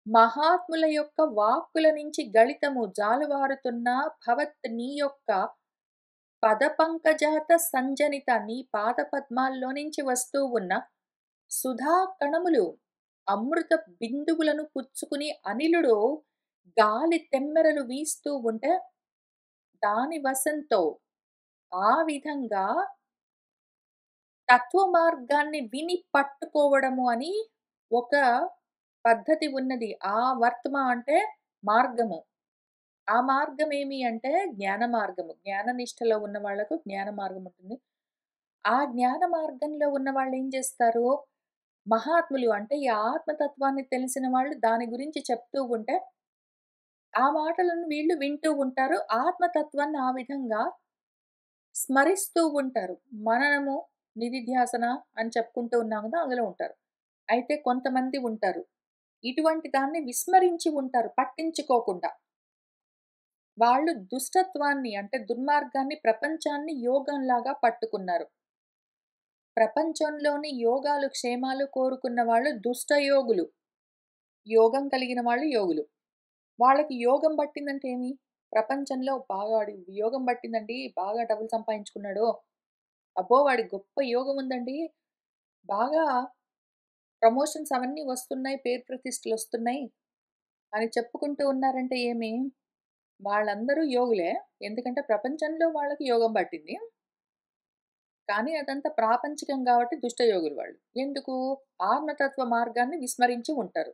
మహాత్ముల యొక్క వాక్కుల నుంచి గళితము జాలువారుతున్న భవత్ నీ యొక్క పదపంకజాత సంజనిత నీ పాదపద్మాల్లో నుంచి వస్తూ ఉన్న సుధా కణములు అమృత బిందువులను పుచ్చుకుని అనిలుడు గాలి తెమ్మెరలు వీస్తూ ఉంటే దాని వశంతో ఆ విధంగా తత్వ మార్గాన్ని విని పట్టుకోవడము అని ఒక పద్ధతి ఉన్నది. ఆ వర్తమ అంటే మార్గము. ఆ మార్గం ఏమి అంటే జ్ఞాన మార్గము. జ్ఞాన నిష్టలో ఉన్న వాళ్ళకు జ్ఞాన మార్గం ఉంటుంది. ఆ జ్ఞాన మార్గంలో ఉన్న వాళ్ళేం జేస్తారు, మహాత్ములు అంటే ఈ ఆత్మతత్వాన్ని తెలిసిన వాళ్ళు దాని గురించి చెప్తూ ఉంటే, ఆ మాటలను వీళ్ళు వింటూ ఉంటారు. ఆత్మతత్వాన్ని ఆ విధంగా స్మరిస్తూ ఉంటారు. మననము, నిధిధ్యాసన అని చెప్పుకుంటూ ఉన్నాం గదా! అందులో ఉంటారు. అయితే కొంతమంది ఉంటారు. ఇటువంటి దాన్ని విస్మరించి ఉంటారు పట్టించుకోకుండా. వాళ్ళు దుష్టత్వాన్ని అంటే దుర్మార్గాన్ని, ప్రపంచాన్ని యోగంలాగా పట్టుకున్నారు. ప్రపంచంలోని యోగాలు, క్షేమాలు కోరుకున్న వాళ్ళు దుష్టయోగులు. యోగం కలిగిన వాళ్ళు యోగులు. వాళ్ళకి యోగం పట్టిందంటే ఏమి? ప్రపంచంలో బాగా వాడికి యోగం పట్టిందండి, బాగా డబ్బులు సంపాదించుకున్నాడు. అబ్బో! వాడికి గొప్ప యోగం ఉందండి. బాగా ప్రమోషన్స్ అవన్నీ వస్తున్నాయి, పేరు ప్రతిష్టలొస్తున్నాయి అని చెప్పుకుంటూ ఉన్నారంటే ఏమి? వాళ్ళందరూ యోగులే. ఎందుకంటే ప్రపంచంలో వాళ్ళకి యోగం పట్టింది. కానీ అదంతా ప్రాపంచికం గాబట్టి దుష్టయోగులు వాళ్ళు. ఎందుకు? ఆత్మతత్వ మార్గాన్ని విస్మరించి ఉంటారు.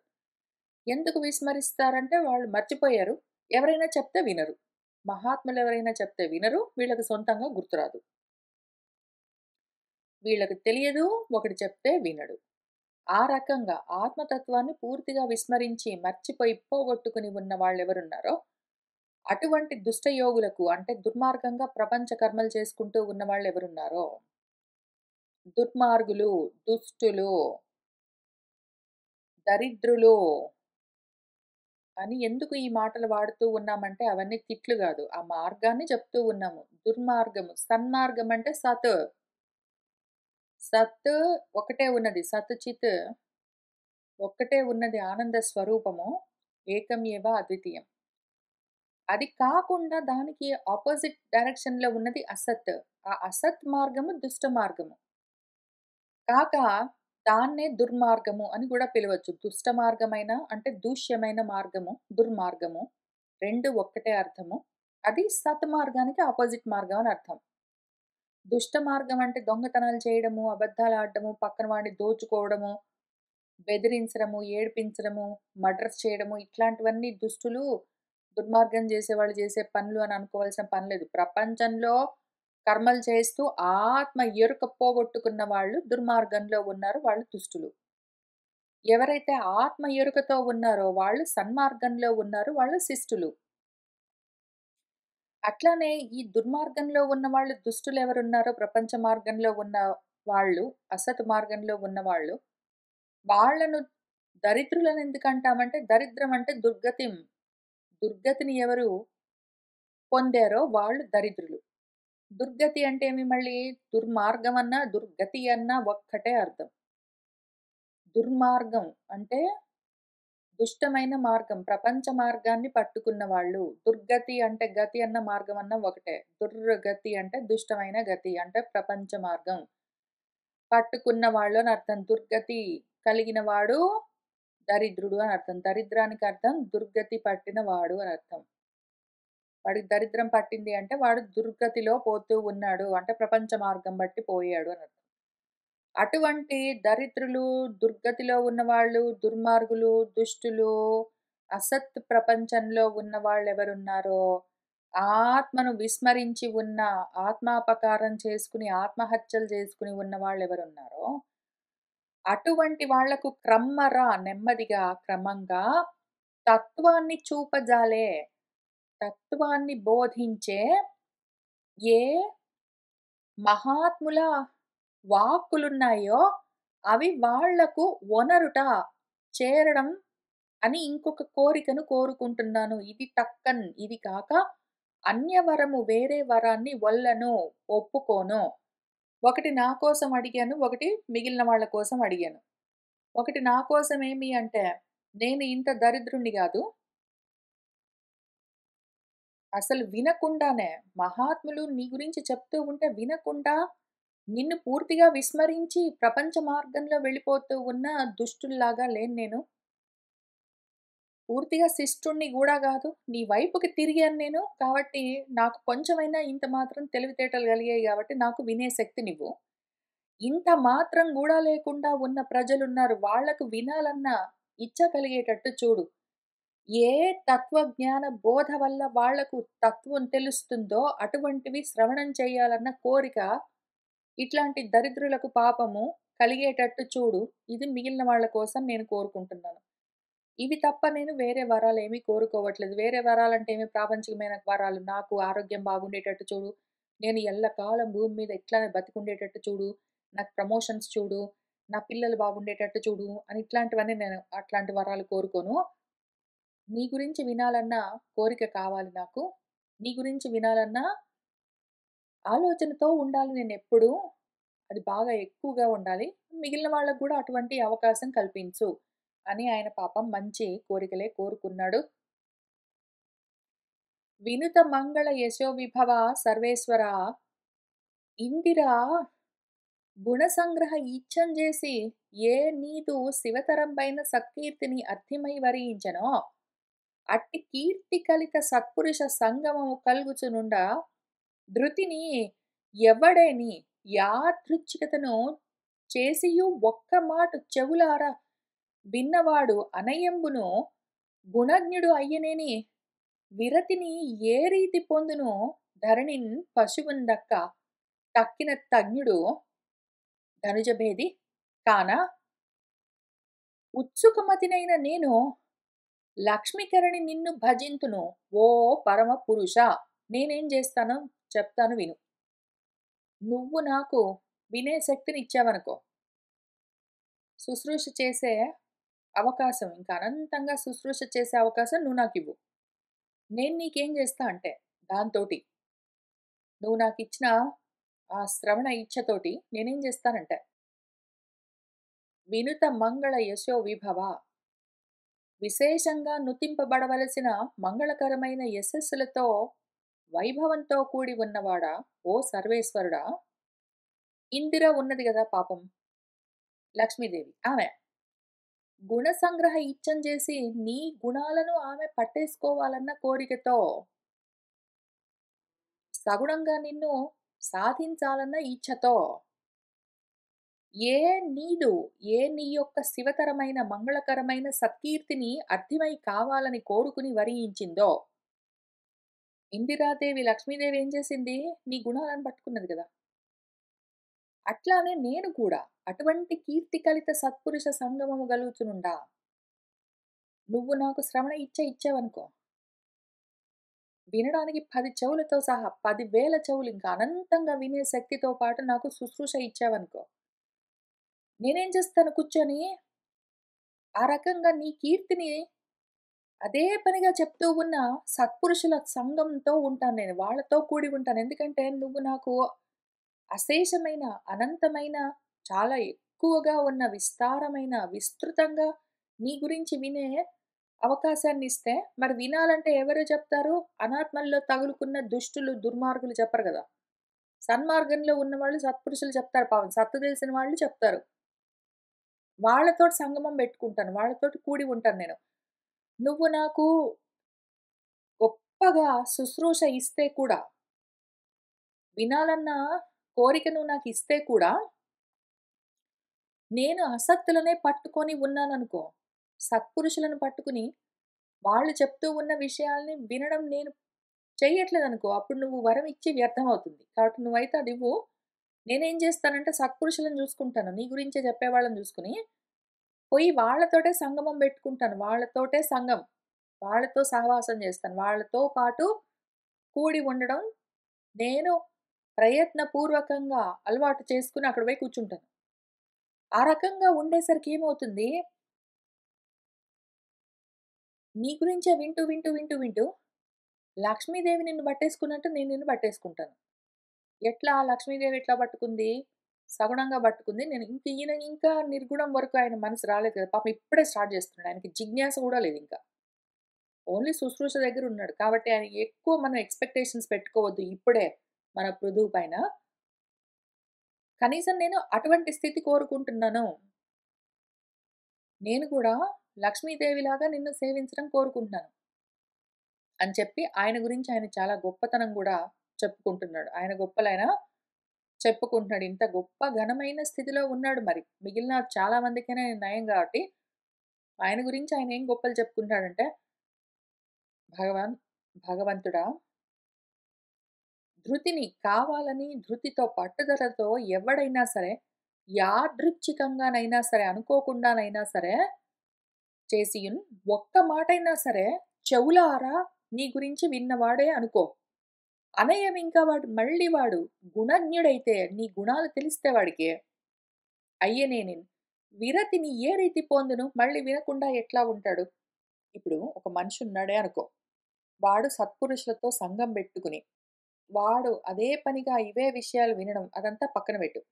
ఎందుకు విస్మరిస్తారంటే వాళ్ళు మర్చిపోయారు. ఎవరైనా చెప్తే వినరు. మహాత్ములెవరైనా చెప్తే వినరు. వీళ్ళకి సొంతంగా గుర్తురాదు. వీళ్ళకి తెలియదు. ఒకటి చెప్తే వినడు. ఆ రకంగా ఆత్మతత్వాన్ని పూర్తిగా విస్మరించి, మర్చిపోయి, పోగొట్టుకుని ఉన్న వాళ్ళెవరున్నారో, అటువంటి దుష్టయోగులకు అంటే దుర్మార్గంగా ప్రపంచ కర్మలు చేసుకుంటూ ఉన్న వాళ్ళెవరున్నారో దుర్మార్గులు, దుష్టులు, దరిద్రులు అని ఎందుకు ఈ మాటలు వాడుతూ ఉన్నామంటే అవన్నీ తిట్లు గాదు. ఆ మార్గాన్ని చెప్తూ ఉన్నాము. దుర్మార్గము, సన్మార్గం అంటే సత్. సత్ ఒకటే ఉన్నది. సత్ చిత్ ఒక్కటే ఉన్నది ఆనంద స్వరూపము. ఏకం ఏవ అద్వితీయం. అది కాకుండా దానికి అపోజిట్ డైరెక్షన్‌లో ఉన్నది అసత్. ఆ అసత్ మార్గము దుష్ట మార్గము. కాక దాన్నే దుర్మార్గము అని గూడా పిలవచ్చు. దుష్ట మార్గమైన అంటే దూష్యమైన మార్గము, దుర్మార్గము 2 ఒక్కటే అర్థము. అది సత్ మార్గానికి అపోజిట్ మార్గం అని అర్థం. దుష్ట మార్గం అంటే దొంగతనాలు చేయడము, అబద్ధాలాడడము, పక్కన వాడిని దోచుకోవడము, బెదిరించడము, ఏడిపించడము, మర్డర్స్ చేయడము ఇట్లాంటివన్నీ దుష్టులు, దుర్మార్గం చేసేవాళ్ళు చేసే పనులు అని అనుకోవాల్సిన పని లేదు. ప్రపంచంలో కర్మలు చేస్తూ ఆత్మ ఎరుక పోగొట్టుకున్న వాళ్ళు దుర్మార్గంలో ఉన్నారు. వాళ్ళు దుష్టులు. ఎవరైతే ఆత్మ ఎరుకతో ఉన్నారో వాళ్ళు సన్మార్గంలో ఉన్నారు. వాళ్ళు శిష్టులు. అట్లానే ఈ దుర్మార్గంలో ఉన్నవాళ్ళు దుష్టులెవరున్నారో ప్రపంచ మార్గంలో ఉన్న వాళ్ళు, అసత్ మార్గంలో ఉన్నవాళ్ళు, వాళ్ళను దరిద్రులని ఎందుకంటామంటే, దరిద్రం అంటే దుర్గతిం. దుర్గతిని ఎవరు పొందారో వాళ్ళు దరిద్రులు. దుర్గతి అంటే ఏమి మళ్ళీ? దుర్మార్గం అన్నా, దుర్గతి అన్నా ఒక్కటే అర్థం. దుర్మార్గం అంటే దుష్టమైన మార్గం. ప్రపంచ మార్గాన్ని పట్టుకున్న వాళ్ళు. దుర్గతి అంటే గతి అన్న మార్గం అన్న ఒకటే. దుర్గతి అంటే దుష్టమైన గతి అంటే ప్రపంచ మార్గం. పట్టుకున్న వాళ్ళు అని అర్థం. దుర్గతి కలిగిన వాడు దరిద్రుడు అని అర్థం. దరిద్రానికి అర్థం దుర్గతి పట్టిన వాడు అని అర్థం. వాడికి దరిద్రం పట్టింది అంటే వాడు దుర్గతిలో పోతూ ఉన్నాడు. అంటే ప్రపంచ మార్గం బట్టి పోయాడు అని అర్థం. అటువంటి దరిద్రులు, దుర్గతిలో ఉన్నవాళ్ళు, దుర్మార్గులు, దుష్టులు, అసత్ ప్రపంచంలో ఉన్నవాళ్ళెవరున్నారో, ఆత్మను విస్మరించి ఉన్న, ఆత్మాపకారం చేసుకుని, ఆత్మహత్యలు చేసుకుని ఉన్నవాళ్ళెవరున్నారో, అటువంటి వాళ్లకు నెమ్మదిగా, క్రమంగా తత్వాన్ని చూపజాలే, తత్వాన్ని బోధించే ఏ మహాత్ముల వాక్కులున్నాయో అవి వాళ్లకు ఒనరుట, చేరడం అని ఇంకొక కోరికను కోరుకుంటున్నాను. ఇది టక్కన్. ఇది కాక అన్యవరము వేరే వరాన్ని వల్లను, ఒప్పుకోను. ఒకటి నా కోసం అడిగాను. ఒకటి మిగిలిన వాళ్ళ కోసం అడిగాను. ఒకటి నా కోసం ఏమి అంటే, నేను ఇంత దరిద్రుడిని గాదు. అసలు వినకుండానే మహాత్ములు నీ గురించి చెప్తూ ఉంటే వినకుండా నిన్ను పూర్తిగా విస్మరించి ప్రపంచ మార్గంలో వెళ్ళిపోతూ ఉన్న దుష్టుల్లాగా లేను నేను. పూర్తిగా శిష్టుణ్ణి గూడా గాదు. నీ వైపుకి తిరిగాను నేను. కాబట్టి నాకు కొంచెమైనా ఇంత మాత్రం తెలివితేటలు కలిగాయి గాబట్టి నాకు వినే శక్తినివ్వు. ఇంత మాత్రం గూడా లేకుండా ఉన్న ప్రజలున్నారు. వాళ్ళకు వినాలన్న ఇచ్చ కలిగేటట్టు చూడు. ఏ తత్వజ్ఞాన బోధ వల్ల వాళ్లకు తత్వం తెలుస్తుందో అటువంటివి శ్రవణం చేయాలన్న కోరిక ఇట్లాంటి దరిద్రులకు పాపము కలిగేటట్టు చూడు. ఇది మిగిలిన వాళ్ళ కోసం నేను కోరుకుంటున్నాను. ఇవి తప్ప నేను వేరే వరాలేమీ కోరుకోవట్లేదు. వేరే వరాలంటే ఏమి ప్రాపంచికమైన వరాలు. నాకు ఆరోగ్యం బాగుండేటట్టు చూడు. నేను ఎల్లకాలం భూమి మీద ఇట్లానే బతికుండేటట్టు చూడు. నాకు ప్రమోషన్స్ చూడు. నా పిల్లలు బాగుండేటట్టు చూడు అని ఇట్లాంటివన్నీ నేను అట్లాంటి వరాలు కోరుకోను. నీ గురించి వినాలన్న కోరిక కావాలి నాకు. నీ గురించి వినాలన్న ఆలోచనతో ఉండాలి నేనెప్పుడూ. అది బాగా ఎక్కువగా ఉండాలి. మిగిలిన వాళ్ళకి గూడా అటువంటి అవకాశం కల్పించు అని ఆయన పాపం మంచి కోరికలే కోరుకున్నాడు. వినుత మంగళ యశో విభవ సర్వేశ్వర ఇందిరా గుణసంగ్రహ ఇచ్చం జేసి ఏ నీదు శివతరంబైన సత్కీర్తిని అర్థిమై వరించెనో అట్టి కీర్తి కలిత సత్పురుష సంగమము కల్గుచునుండ ధృతిని ఎవ్వడేని యాదృచ్ఛికతను చేసియు ఒక్క మాటు చెవులార విన్నవాడు అనయంబును గుణజ్ఞుడు అయ్యనేని విరతిని ఏ రీతి పొందును ధరణిన్ పశువుందక్క తక్కిన తజ్ఞుడు ధనుజభేది కాన ఉత్సుకమతినైన నేను లక్ష్మీకరణి నిన్ను భజింతును ఓ పరమ పురుష. నేనేం చేస్తానో చెప్తాను విను. నువ్వు నాకు వినే శక్తిని ఇచ్చావనుకో, శుశ్రూష చేసే అవకాశం ఇంకా అనంతంగా శుశ్రూష చేసే అవకాశం నువ్వు నాకివ్వు. నేను నీకేం చేస్తా అంటే దాంతోటి నువ్వు నాకిచ్చిన ఆ శ్రవణ ఇచ్ఛతోటి నేనేం చేస్తానంటే, వినుత మంగళ యశో విభవ విశేషంగా నుతింపబడవలసిన మంగళకరమైన యశస్సులతో వైభవంతో కూడి ఉన్నవాడా ఓ సర్వేశ్వరుడా! ఇందిర ఉన్నది గదా పాపం లక్ష్మీదేవి. ఆమె గుణ సంగ్రహ ఇచ్చం చేసి నీ గుణాలను ఆమె పట్టేసుకోవాలన్న కోరికతో సగుణంగా నిన్ను సాధించాలన్న ఇచ్ఛతో ఏ నీదు ఏ నీ యొక్క శివతరమైన మంగళకరమైన సత్కీర్తిని అర్థమై కావాలని కోరుకుని వరించిందో ఇందిరాదేవి లక్ష్మీదేవి ఏం చేసింది నీ గుణాలను పట్టుకున్నది కదా. అట్లానే నేను కూడా అటువంటి కీర్తి కలిత సత్పురుష సంగమము గలుగుచునుండా నువ్వు నాకు శ్రవణ ఇచ్చావనుకో వినడానికి 10 చెవులతో సహా 10,000 చెవులు ఇంకా అనంతంగా వినే శక్తితో పాటు నాకు శుశ్రూష ఇచ్చావనుకో నేనేం చేస్తాను కూర్చొని ఆ రకంగా నీ కీర్తిని అదే పనిగా చెప్తూ ఉన్న సత్పురుషుల సంఘంతో ఉంటాను నేను. వాళ్ళతో కూడి ఉంటాను. ఎందుకంటే నువ్వు నాకు అశేషమైన, అనంతమైన, చాలా ఎక్కువగా ఉన్న విస్తారమైన, విస్తృతంగా నీ గురించి వినే అవకాశాన్నిస్తే, మరి వినాలంటే ఎవరు చెప్తారు? అనాత్మల్లో తగులుకున్న దుష్టులు, దుర్మార్గులు చెప్పరు గదా! సన్మార్గంలో ఉన్నవాళ్ళు సత్పురుషులు చెప్తారు పాపం. సత్తు తెలిసిన వాళ్ళు చెప్తారు. వాళ్ళతోటి సంగమం పెట్టుకుంటాను. వాళ్ళతోటి కూడి ఉంటాను నేను. నువ్వు నాకు గొప్పగా శుశ్రూష ఇస్తే కూడా, వినాలన్న కోరిక నువ్వు నాకిస్తే కూడా, నేను అసత్తులనే పట్టుకొని ఉన్నాననుకో, సత్పురుషులను పట్టుకుని, వాళ్ళు చెప్తూ ఉన్న విషయాల్ని వినడం నేను చెయ్యట్లేదనుకో, అప్పుడు నువ్వు వరం ఇచ్చి వ్యర్థమవుతుంది. కాబట్టి నువ్వైతే అదివ్వు. నేనేం చేస్తానంటే సత్పురుషులను చూసుకుంటాను. నీ గురించే చెప్పేవాళ్ళని చూసుకొని, పోయి వాళ్ళతోటే సంగమం పెట్టుకుంటాను. వాళ్ళతోటే సంఘం. వాళ్ళతో సహవాసం చేస్తాను. వాళ్ళతో పాటు కూడి ఉండడం నేను ప్రయత్నపూర్వకంగా అలవాటు చేసుకొని అక్కడ పోయి కూర్చుంటాను. ఆ రకంగా ఉండేసరికి ఏమవుతుంది, నీ గురించే వింటూ లక్ష్మీదేవి నిన్ను పట్టేసుకున్నట్టు నేను నిన్ను పట్టేసుకుంటాను. ఎట్లా లక్ష్మీదేవి ఎట్లా పట్టుకుంది? సగుణంగా పట్టుకుంది. నేను ఈయన ఇంకా నిర్గుణం వరకు ఆయన మనసు రాలేదు కదా! పాపం ఇప్పుడే స్టార్ట్ చేస్తున్నాడు. ఆయనకి జిజ్ఞాస కూడా లేదింకా. ఓన్లీ శుశ్రూష దగ్గరున్నాడు. కాబట్టి ఆయన ఎక్కువ మనం ఎక్స్‌పెక్టేషన్స్ పెట్టుకోవద్దు ఇప్పుడే మన పృథువు పైన. కనీసం నేను అటువంటి స్థితి కోరుకుంటున్నాను. నేను కూడా లక్ష్మీదేవిలాగా నిన్ను సేవించడం కోరుకుంటున్నాను. అని చెప్పి ఆయన గురించి ఆయన చాలా గొప్పతనం గూడా చెప్పుకుంటున్నాడు. ఆయన గొప్పలైన చెప్పుకుంటున్నాడు. ఇంత గొప్ప ఘనమైన స్థితిలో ఉన్నాడు మరి. మిగిలిన చాలా మందికైనా నయం గాబట్టి, ఆయన గురించి ఆయన ఏం గొప్పలు చెప్పుకుంటాడంటే, భగవాన్ భగవంతుడా ధృతిని కావాలని ధృతితో పట్టుదలతో ఎవడైనా సరే, యాదృచ్ఛికంగానైనా సరే, అనుకోకుండానైనా సరే చేసియున్ ఒక్క మాటైనా సరే చెవులారా నీ గురించి విన్నవాడే అనుకో. అనయమింకా వాడు గుణజ్ఞుడైతే నీ గుణాలు తెలిస్తే వాడికి అయ్యనేనిన్ విరతిని ఏ రీతి పొందును మళ్ళీ వినకుండా ఎట్లా ఉంటాడు? ఇప్పుడు ఒక మనిషి ఉన్నాడే అనుకో. వాడు సత్పురుషులతో సంఘం పెట్టుకుని, వాడు అదే పనిగా ఇవే విషయాలు వినడం అదంతా పక్కన పెట్టు.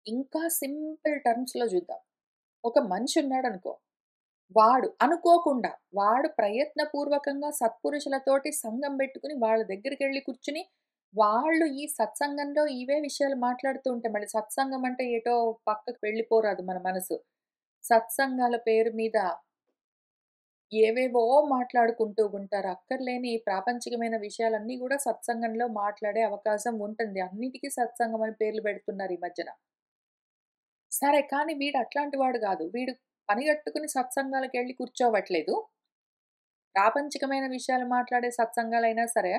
ఇంకా సింపుల్ టర్మ్స్‌లో చూద్దాం. ఒక మనిషి ఉన్నాడనుకో. వాడు అనుకోకుండా, వాడు ప్రయత్నపూర్వకంగా సత్పురుషులతోటి సంఘం పెట్టుకొని వాళ్ళ దగ్గరికెళ్లి కూర్చుని, వాళ్ళు ఈ సత్సంగంలో ఇవే విషయాలు మాట్లాడుతూ ఉంటే, మళ్ళీ సత్సంగం అంటే ఏటో పక్కకు వెళ్ళిపోరాదు మన మనసు. సత్సంగాల పేరు మీద ఏవేవో మాట్లాడుకుంటూ ఉంటారు. అక్కర్లేని ప్రాపంచికమైన విషయాలన్నీ గూడా సత్సంగంలో మాట్లాడే అవకాశం ఉంటుంది. అన్నిటికి సత్సంగం అని పేర్లు పెడుతున్నారు ఈ మధ్యన. సరే కానీ వీడు అట్లాంటి వాడు గాదు. వీడు పనిగట్టుకుని సత్సంగాలకెళ్లి కూర్చోవట్లేదు. ప్రాపంచికమైన విషయాలు మాట్లాడే సత్సంగాలైనా సరే,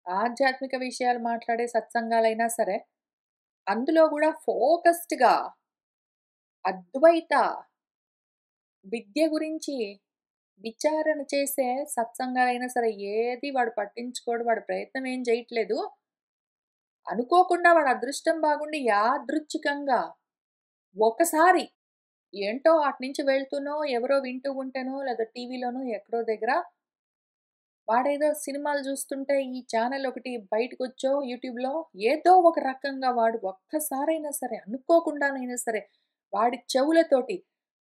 ఆధ్యాత్మిక విషయాలు మాట్లాడే సత్సంగాలైనా సరే, అందులో గూడా ఫోకస్డ్‌గా అద్వైత విద్య గురించి విచారణ చేసే సత్సంగాలైనా సరే, ఏది వాడు పట్టించుకోడు. వాడు ప్రయత్నం ఏం చేయట్లేదు. అనుకోకుండా వాడి అదృష్టం బాగుండి యాదృచ్ఛికంగా ఒకసారి ఏంటో అటునుంచి వెళ్తూనో, ఎవరో వింటూ ఉంటేనో, లేదా టీవీలోనో ఎక్కడో దగ్గర వాడేదో సినిమాలు జూస్తుంటే ఈ ఛానెల్ ఒకటి బయటకొచ్చో యూట్యూబ్‌లో ఏదో ఒక రకంగా వాడు ఒక్కసారైనా సరే అనుకోకుండానైనా సరే వాడి చెవులతోటి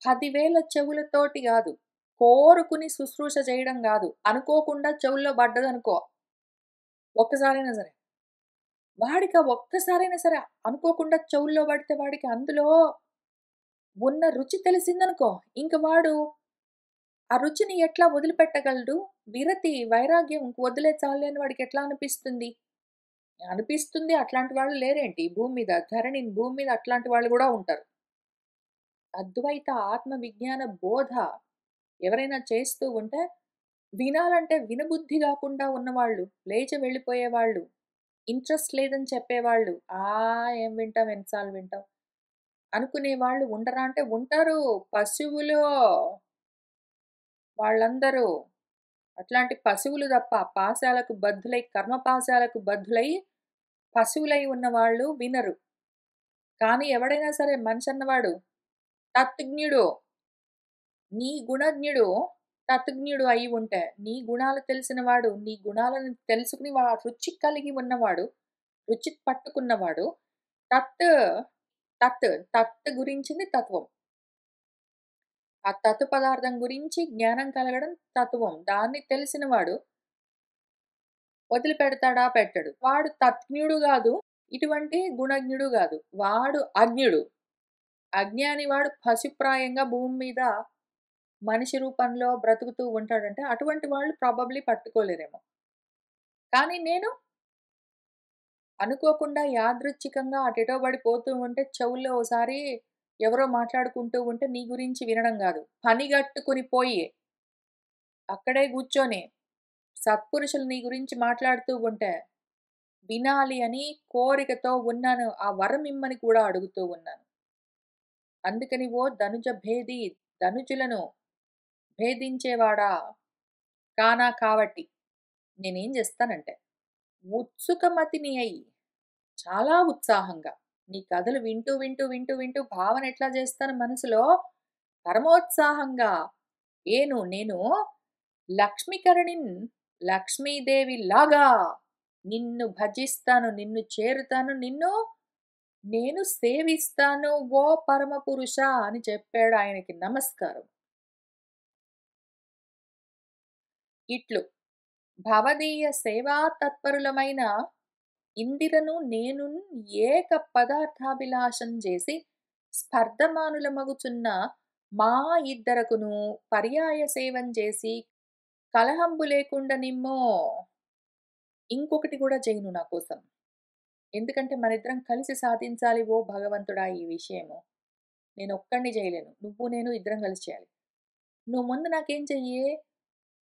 10,000 చెవులతోటి గాదు. కోరుకుని శుశ్రూష చేయడం గాదు. అనుకోకుండా చెవుల్లో పడ్డదనుకో ఒక్కసారైనా సరే. వాడికి ఆ ఒక్కసారైనా సరే అనుకోకుండా చెవుల్లో పడితే వాడికి అందులో ఉన్న రుచి తెలిసిందనుకో ఇంక వాడు ఆ రుచిని ఎట్లా వదిలిపెట్టగలడు? విరతి, వైరాగ్యం ఇంక వదిలే చాలులే అని వాడికెట్లా అనిపిస్తుంది? అనిపిస్తుంది అట్లాంటి వాళ్ళు లేరేంటి ఈ భూమి మీద? భూమి మీద అట్లాంటి వాళ్ళు గూడా ఉంటారు. అద్వైత ఆత్మ విజ్ఞాన బోధ ఎవరైనా చేస్తూ ఉంటే, వినాలంటే వినబుద్ధి గాకుండా ఉన్నవాళ్ళు, లేచి వెళ్ళిపోయేవాళ్ళు, ఇంట్రెస్ట్ లేదని చెప్పేవాళ్ళు, ఏం వింటాం ఎన్ని సార్లు వింటాం అనుకునేవాళ్ళు ఉండరా అంటే ఉంటారు. పశువులు వాళ్ళందరూ. అట్లాంటి పశువులు తప్ప పాశాలకు బద్ధులై, కర్మ పాశాలకు బద్ధులై, పశువులై ఉన్నవాళ్ళు వినరు. కానీ ఎవడైనా సరే మనిషన్నవాడు తత్జ్ఞుడు, నీ గుణజ్ఞుడు, తత్జ్ఞుడు అయి ఉంటే, నీ గుణాలు తెలిసిన వాడు, నీ గుణాలను తెలుసుకుని రుచి కలిగి ఉన్నవాడు, రుచి పట్టుకున్నవాడు, తత్, తత్ గురించింది తత్వం. ఆ తత్ పదార్థం గురించి జ్ఞానం కలగడం తత్వం. దాన్ని తెలిసినవాడు వదిలిపెడతాడా? పెట్టడు. వాడు తజ్ఞుడు గాదు. ఇటువంటి గుణజ్ఞుడు గాదు. వాడు అజ్ఞుడు. అజ్ఞాని వాడు పశుప్రాయంగా భూమి మీద మనిషి రూపంలో బ్రతుకుతూ ఉంటాడంటే, అటువంటి వాళ్ళు ప్రాబబ్లీ పట్టుకోలేరేమో. కానీ నేను అనుకోకుండా యాదృచ్ఛికంగా అటెటో పడిపోతూ ఉంటే చెవుల్లో ఓసారి ఎవరో మాట్లాడుకుంటూ ఉంటే నీ గురించి వినడం గాదు. పనిగట్టుకుని పోయి అక్కడే గూర్చొని సత్పురుషులు నీ గురించి మాట్లాడుతూ ఉంటే వినాలి అని కోరికతో ఉన్నాను. ఆ వరం ఇమ్మని కూడా అడుగుతూ ఉన్నాను. అందుకని ఓ ధనుజ భేది ధనుజులను భేదించేవాడా కానా కాబట్టి నేనేం జేస్తానంటే, ఉత్సుకమతిని అయి చాలా ఉత్సాహంగా నీ కథలు వింటూ భావన ఎట్లా జేస్తాను మనసులో పరమోత్సాహంగా నేను లక్ష్మీకరణిన్ లక్ష్మీదేవిలాగా నిన్ను భజిస్తాను, నిన్ను చేరుతాను, నేను సేవిస్తాను ఓ పరమపురుష అని చెప్పాడు ఆయనకి నమస్కారం. ఇట్లు భవదీయ సేవా తత్పరులమైన ఇందిరను నేనున్ ఏక పదార్థాభిలాషం చేసి స్పర్ధమానులమగుచున్న మా ఇద్దరకును పర్యాయ సేవం చేసి కలహంబు లేకుండా నిమ్మో ఇంకొకటి కూడా చేయను నా కోసం. ఎందుకంటే మనిద్దరం కలిసి సాధించాలి ఓ భగవంతుడా ఈ విషయము. నేనొక్కడిని చేయలేను. నువ్వు నేను ఇద్దరం కలిసి చేయాలి. నువ్వు ముందు నాకేం చెయ్యి,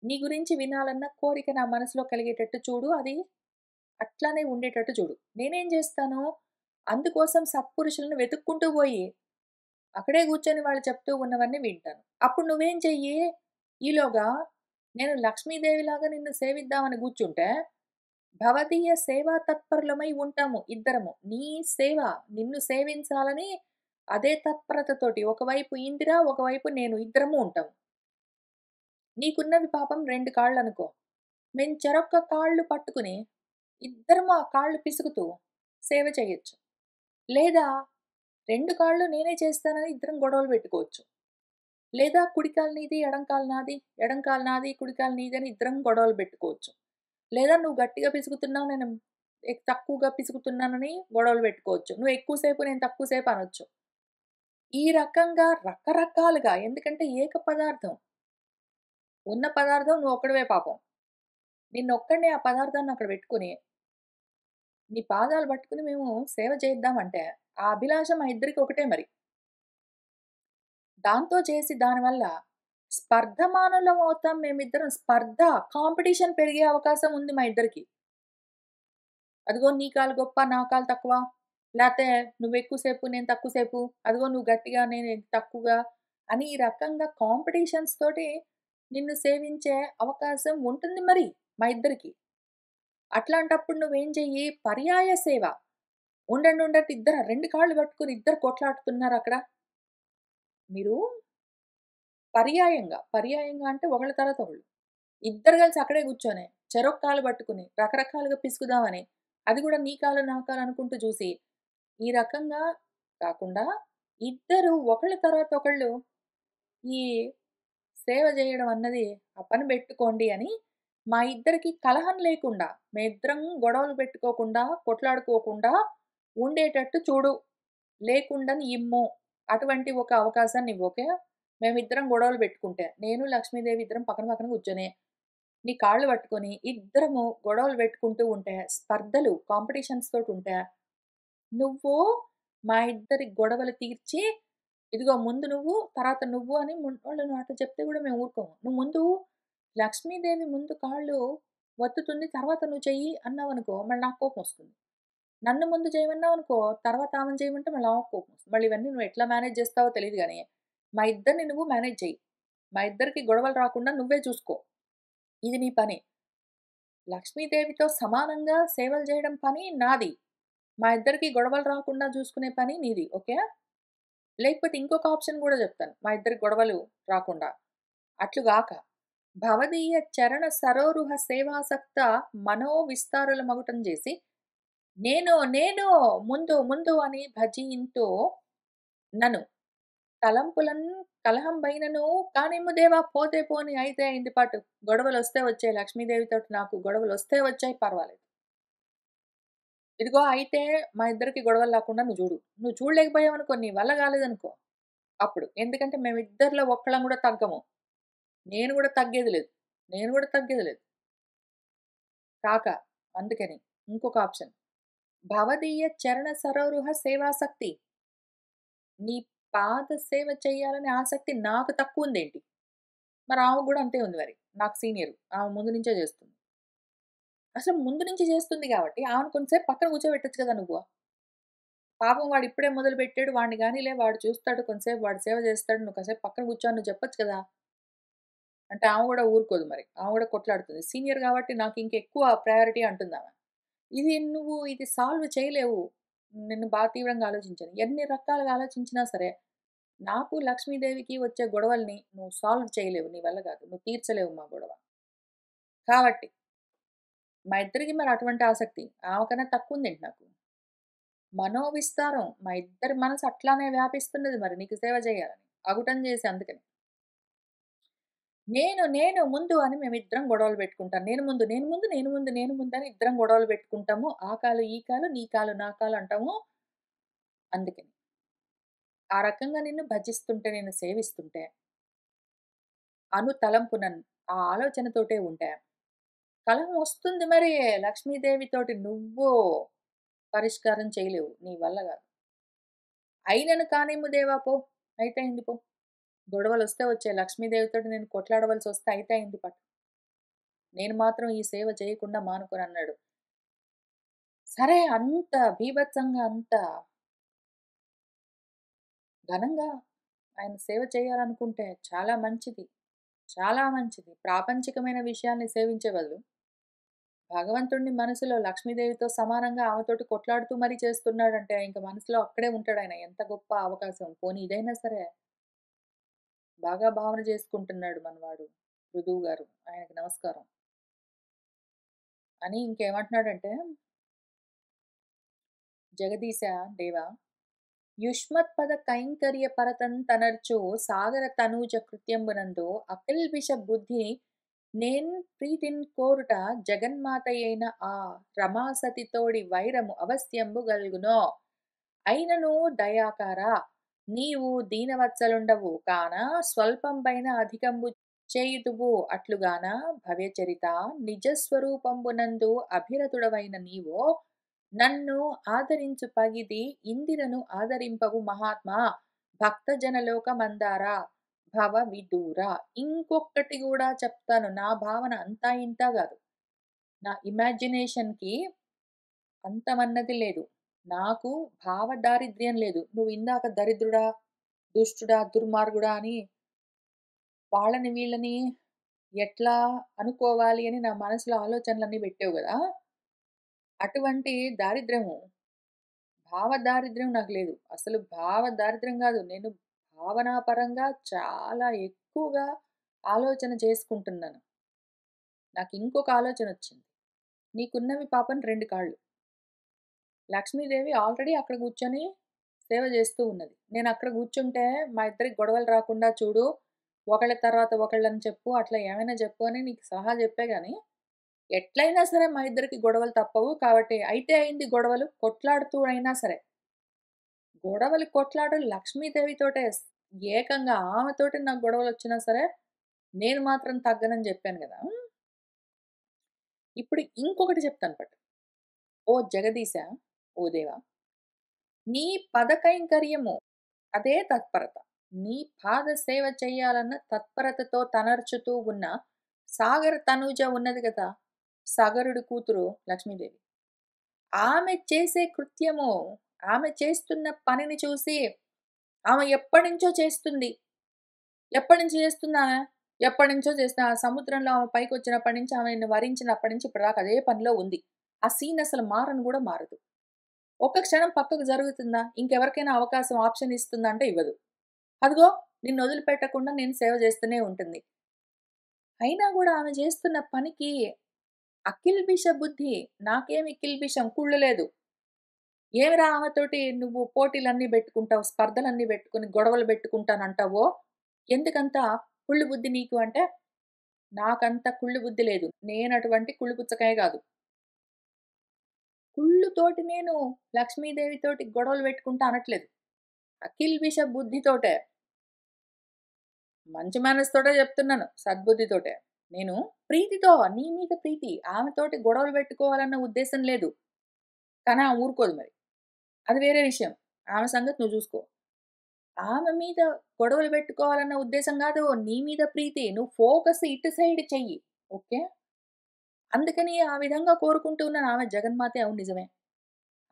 నీ గురించి వినాలన్న కోరిక నా మనసులో కలిగేటట్టు చూడు. అది అట్లానే ఉండేటట్టు చూడు. నేనేం జేస్తాను, అందుకోసం సత్పురుషులను వెతుక్కుంటూ బోయి, అక్కడే గూర్చొని వాళ్ళు చెప్తూ ఉన్నవన్నీ వింటాను. అప్పుడు నువ్వేం చెయ్యి, ఈలోగా నేను లక్ష్మీదేవిలాగా నిన్ను సేవిద్దామని గూర్చుంటే, భవదీయ సేవా తత్పరులమై ఉంటాము ఇద్దరము. నీ సేవ, నిన్ను సేవించాలని అదే తత్పరతతోటి ఒకవైపు ఇందిర, ఒకవైపు నేను ఇద్దరము ఉంటాం. నీకున్నవి పాపం 2 కాళ్ళనుకో. మేము చెరొక్క కాళ్ళు పట్టుకుని, ఇద్దరం ఆ కాళ్ళు పిసుకుతూ సేవ చేయొచ్చు. లేదా 2 కాళ్ళు నేనే చేస్తానని ఇద్దరం గొడవలు పెట్టుకోవచ్చు. లేదా కుడి కాలు నీది, ఎడం కాలు నాది, ఎడం కాలు నాది, కుడి కాలు నీది అని ఇద్దరం గొడవలు పెట్టుకోవచ్చు. లేదా నువ్వు గట్టిగా పిసుకుతున్నావు, నేను తక్కువగా పిసుకుతున్నానని గొడవలు పెట్టుకోవచ్చు. నువ్వు ఎక్కువ సేపు, నేను తక్కువ సేపు అనొచ్చు. ఈ రకంగా రకరకాలుగా ఎందుకంటే ఏక పదార్థం. ఉన్న పదార్థం నువ్వు ఒక్కడివే పాపం. నిన్నొక్కడినే ఆ పదార్థాన్ని అక్కడ పెట్టుకొని, నీ పాదాలు పట్టుకొని మేము సేవ చేద్దామంటే, ఆ అభిలాష మా ఇద్దరికి ఒకటే మరి. దాంతో చేసి దానివల్ల స్పర్ధమానులమవుతాం మేమిద్దరం. కాంపిటీషన్ పెరిగే అవకాశం ఉంది మా ఇద్దరికి. అదిగో నీ కాలు గొప్ప, నా కాలు తక్కువ. లేతే నువ్వెక్కువ సేపు, నేను తక్కువ సేపు. అదిగో నువ్వు గట్టిగా, నేను తక్కువగా అని ఈ రకంగా కాంపిటీషన్స్ తోటి నిన్ను సేవించే అవకాశం ఉంటుంది మరి మా ఇద్దరికి. అట్లాంటప్పుడు నువ్వేం చెయ్యి, పర్యాయ సేవ. ఉండండి ఇద్దరు 2 కాళ్ళు పట్టుకొని ఇద్దరు కొట్లాడుతున్నారక్కడ. మీరు పర్యాయంగా అంటే ఒకళ్ళ తర్వాత ఒకళ్ళు. ఇద్దరు కలిసి అక్కడే కూర్చొని, చెరొక కాలు పట్టుకుని, రకరకాలుగా పిసుకుదామని, అది కూడా నీ కాలు, నా కాలు అనుకుంటూ చూసి, ఈ రకంగా కాకుండా ఇద్దరు ఒకళ్ళ తర్వాత ఒకళ్ళు ఈ సేవ జేయడం అన్నది ఆ పని బెట్టుకోండి అని, మా ఇద్దరికి కలహం లేకుండా, మేమిద్దరం గొడవలు పెట్టుకోకుండా, కొట్లాడుకోకుండా ఉండేటట్టు చూడు. లేకుండాని ఇమ్ము. అటువంటి ఒక అవకాశాన్నివ్వు. ఓకే. మేమిద్దరం గొడవలు పెట్టుకుంటే, నేను లక్ష్మీదేవి ఇద్దరం పక్కన పక్కన కూర్చొని, నీ కాళ్ళు పట్టుకొని, ఇద్దరము గొడవలు పెట్టుకుంటూ ఉంటే, స్పర్ధలు, కాంపిటీషన్స్ తోటుంటే, నువ్వు మా ఇద్దరి గొడవలు తీర్చి, ఇదిగో ముందు నువ్వు, తర్వాత నువ్వు అని వాళ్ళు నాతో చెప్తే గూడా మేము ఊరుకోము. నువ్వు ముందు లక్ష్మీదేవి ముందు కాళ్ళు ఒత్తుతుంది, తర్వాత నువ్వు చెయ్యి అన్నావనుకో, మళ్ళీ నాకు కోపమొస్తుంది. నన్ను ముందు చేయమన్నావనుకో, తర్వాత ఆమెను చేయమంటే మళ్ళీ ఆమెకు కోపమొస్తుంది. మళ్ళీ ఇవన్నీ నువ్వు ఎట్లా మేనేజ్ చేస్తావో తెలీదు గానీ, మా ఇద్దరిని నువ్వు మేనేజ్ చెయ్యి. మా ఇద్దరికి గొడవలు రాకుండా నువ్వే చూసుకో. ఇది నీ పని. లక్ష్మీదేవితో సమానంగా సేవలు చేయడం పని నాది. మా ఇద్దరికి గొడవలు రాకుండా చూసుకునే పని నీది. ఓకే. లేకపోతే ఇంకొక ఆప్షన్ గూడా జెప్తాను. మా ఇద్దరికి గొడవలు రాకుండా. అట్లుగాక భవదీయ చరణ సరోరుహ సేవాసక్త మనోవిస్తారులమగుటం జేసి, నేను ముందు ముందు అని భజింతు నను తలంపులన్ కలహంబైనను కానిమ్ము దేవా పోతే పోని అయితే అయింది పాటు. గొడవలొస్తే వచ్చాయి లక్ష్మీదేవితోటి నాకు గొడవలొస్తే వచ్చాయి పర్వాలేదు. ఇదిగో అయితే మా ఇద్దరికి గొడవలు లేకుండా నువ్వు జూడు. నువ్వు చూడలేకపోయావనుకో నీ వల్ల గాలేదనుకో అప్పుడు. ఎందుకంటే మేమిద్దరిలో ఒక్కళ్ళం గూడా తగ్గము. నేను గూడా తగ్గేది లేదు. నేను గూడా తగ్గేది లేదు. కాక అందుకని ఇంకొక ఆప్షన్. భవదీయ చరణ సరోరుహ సేవాసక్తి. నీ పాద సేవ చేయాలనే ఆసక్తి నాకు తక్కువుందేంటి? మరి ఆమెకు గూడా అంతే ఉంది మరి. నాకు సీనియరు. ఆమె ముందు నుంచే జేస్తుంది. అసలు ముందు నుంచి జేస్తుంది గాబట్టి ఆమెను కొంచెంసేపు పక్కన కూర్చోబెట్టొచ్చు కదా నువ్వు. పాపం వాడు ఇప్పుడే మొదలుపెట్టాడు. వాడిని గానీలే వాడు చూస్తాడు కొంసేపు వాడు సేవ జేస్తాడు. నువ్వు కాసేపు పక్కన కూర్చో అని నువ్వు చెప్పొచ్చు కదా! అంటే ఆమె గూడా ఊరుకోదు మరి. ఆమె గూడా కొట్లాడుతుంది. సీనియర్ గాబట్టి నాకు ఇంకెక్కువ ప్రయారిటీ అంటుందామె. ఇది సాల్వ్ చేయలేవు. నిన్ను బాగా తీవ్రంగా ఆలోచించాను. ఎన్ని రకాలుగా ఆలోచించినా సరే, నాకు లక్ష్మీదేవికి వచ్చే గొడవల్ని నువ్వు సాల్వ్ చేయలేవు. నీ వల్ల గాదు. నువ్వు తీర్చలేవు మా గొడవ. కాబట్టి మా ఇద్దరికి మరి అటువంటి ఆసక్తి. ఆమె కన్నా తక్కువుందేంటి నాకు? మనోవిస్తారం. మా ఇద్దరి మనసు అట్లానే వ్యాపిస్తున్నది మరి నీకు సేవ చేయాలని. అగుటం చేసి అందుకని. నేను ముందు అని మేమిద్దరం గొడవలు పెట్టుకుంటాం. నేను ముందు అని ఇద్దరం గొడవలు పెట్టుకుంటాము. ఆ కాలు, ఈ కాలు, నీ కాలు, నా కాలు అంటాము. అందుకని. ఆ రకంగా నిన్ను భజిస్తుంటే, నిన్ను సేవిస్తుంటే, తలంపునన్ ఆ ఆలోచనతోటే ఉంటే, కలహం వస్తుంది మరి లక్ష్మీదేవితోటి నువ్వు పరిష్కారం చేయలేవు. నీ వల్ల గాదు. అయినను కానిమ్ము దేవా పో. అయితే అయింది పో. గొడవలొస్తే వచ్చాయి. లక్ష్మీదేవితోటి నేను కొట్లాడవలసొస్తే అయితే అయింది పట్టు. నేను మాత్రం ఈ సేవ చేయకుండా మానుకోనన్నాడు. సరే అంత బీభత్సంగా, అంత ఘనంగా ఆయన సేవ చేయాలనుకుంటే చాలా మంచిది. చాలా మంచిది. ప్రాపంచికమైన విషయాల్ని సేవించే బదులు, భగవంతుడిని మనసులో లక్ష్మీదేవితో సమానంగా ఆమెతోటి కొట్లాడుతూ మరీ చేస్తున్నాడంటే, ఇంక మనసులో అక్కడే ఉంటాడాయన. ఎంత గొప్ప అవకాశం. పోనీ ఇదైనా సరే బాగా భావన చేసుకుంటున్నాడు మనవాడు. పృథువు గారు. ఆయనకి నమస్కారం. అని ఇంకేమంటున్నాడంటే, జగదీశ దేవా యుష్మత్పద కైంకర్య పరతంతనర్చు సాగర తనూజ కృత్యంబునందు అకల్పిష బుద్ధి నేన్ ప్రీతిన్ కోరుట జగన్మాతయైన ఆ రమాసతితోడి వైరము అవశ్యంబు గల్గునో అయినను దయాకార నీవు దీనవత్సలుండవు కాన స్వల్పంబైన అధికంబు చేయుదువు అట్లుగాన భవ్యచరిత నిజస్వరూపంబునందు అభిరతుడవైన నీవో నన్ను ఆదరించు పగిది ఇందిరను ఆదరింపవు మహాత్మా భక్తజనలోక మందార భవ విదూర. ఇంకొకటి కూడా చెప్తాను. నా భావన అంతా ఇంతా కాదు. నా ఇమాజినేషన్‌కి అంతమన్నది లేదు. నాకు భావ దారిద్ర్యం లేదు. నువ్వు ఇందాక దరిద్రుడా, దుష్టుడా, దుర్మార్గుడా అని వాళ్ళని వీళ్ళని ఎట్లా అనుకోవాలి అని నా మనసులో ఆలోచనలన్నీ పెట్టావు గదా! అటువంటి దారిద్ర్యము భావ దారిద్ర్యం నాకు లేదు. అసలు భావ దారిద్ర్యం గాదు. నేను భావనాపరంగా చాలా ఎక్కువగా ఆలోచన చేసుకుంటున్నాను. నాకింకొక ఆలోచనొచ్చింది. నీకున్నవి పాపం 2 కాళ్ళు. లక్ష్మీదేవి ఆల్రెడీ అక్కడ కూర్చొని సేవ చేస్తూ ఉన్నది. నేనక్కడ కూర్చుంటే మా ఇద్దరికి గొడవలు రాకుండా చూడు, ఒకళ్ళ తర్వాత ఒకళ్ళని చెప్పు, అట్లా ఏమైనా చెప్పు అని నీకు సలహా చెప్పా గానీ, ఎట్లైనా సరే మా ఇద్దరికి గొడవలు తప్పవు. కాబట్టి అయితే అయింది గొడవలు, కొట్లాడుతూ అయినా సరే. గొడవలు, కొట్లాటలు లక్ష్మీదేవితోటే ఏకంగా ఆమెతోటి నాకు గొడవలొచ్చినా సరే, నేను మాత్రం తగ్గనని జెప్పాను గదా! ఇప్పుడు ఇంకొకటి చెప్తాను పట్టు. ఓ జగదీశ, ఓ దేవా! నీ పదకైంకర్యము అదే తత్పరత. నీ పాద సేవ చెయ్యాలన్న తత్పరతతో తనర్చుతూ ఉన్న సాగర తనూజ ఉన్నది గదా! సగరుడి కూతురు లక్ష్మీదేవి. ఆమె చేసే కృత్యము, ఆమె చేస్తున్న పనిని చూసి ఆమె ఎప్పటినుంచో చేస్తుంది. ఎప్పటినుంచి చేస్తుందామె? ఎప్పటినుంచో చేస్తుంది. ఆ సముద్రంలో ఆమె పైకొచ్చినప్పటి నుంచి ఆమెను వరించినప్పటి నుంచి ఇప్పటిదాకా అదే పనిలో ఉంది. ఆ సీన్ అసలు మారను గూడా మారదు. ఒక్క క్షణం పక్కకు జరుగుతుందా? ఇంకెవరికైనా అవకాశం ఆప్షన్ ఇస్తుందా అంటే ఇవ్వదు. అదిగో నిన్నొదిలిపెట్టకుండా నేను సేవ చేస్తూనే ఉంటుంది. అయినా గూడా ఆమె చేస్తున్న పనికి అకిల్బిష బుద్ధి. నాకేమి కిల్బిషం కుళ్ళు లేదు. ఏమిరా ఆమెతోటి నువ్వు పోటీలన్నీ బెట్టుకుంటావు, స్పర్ధలన్నీ బెట్టుకొని గొడవలు బెట్టుకుంటానంటావో, ఎందుకంత కుళ్ళు బుద్ధి నీకు అంటే, నాకంత కుళ్ళు బుద్ధి లేదు. నేనటువంటి కుళ్ళు పుచ్చకాయ గాదు. కుళ్ళుతోటి నేను లక్ష్మీదేవితోటి గొడవలు బెట్టుకుంటా అనట్లేదు. అకిల్బిష బుద్ధితోటే. మంచి మనసుతోటే జెప్తున్నాను. సద్బుద్ధితోటే. నేను ప్రీతితో, నీ మీద ప్రీతి. ఆమెతోటి గొడవలు బెట్టుకోవాలన్న ఉద్దేశం లేదు. కానీ ఆమె ఊరుకోదు మరి. అది వేరే విషయం. ఆమె సంగతి నువ్వు జూసుకో. ఆమె మీద గొడవలు బెట్టుకోవాలన్న ఉద్దేశం గాదు. నీ మీద ప్రీతి. నువ్వు ఫోకస్ ఇటు సైడ్ చెయ్యి. ఓకే. అందుకని ఆ విధంగా కోరుకుంటూ ఉన్నాను. ఆమె జగన్మాతే అవును నిజమే.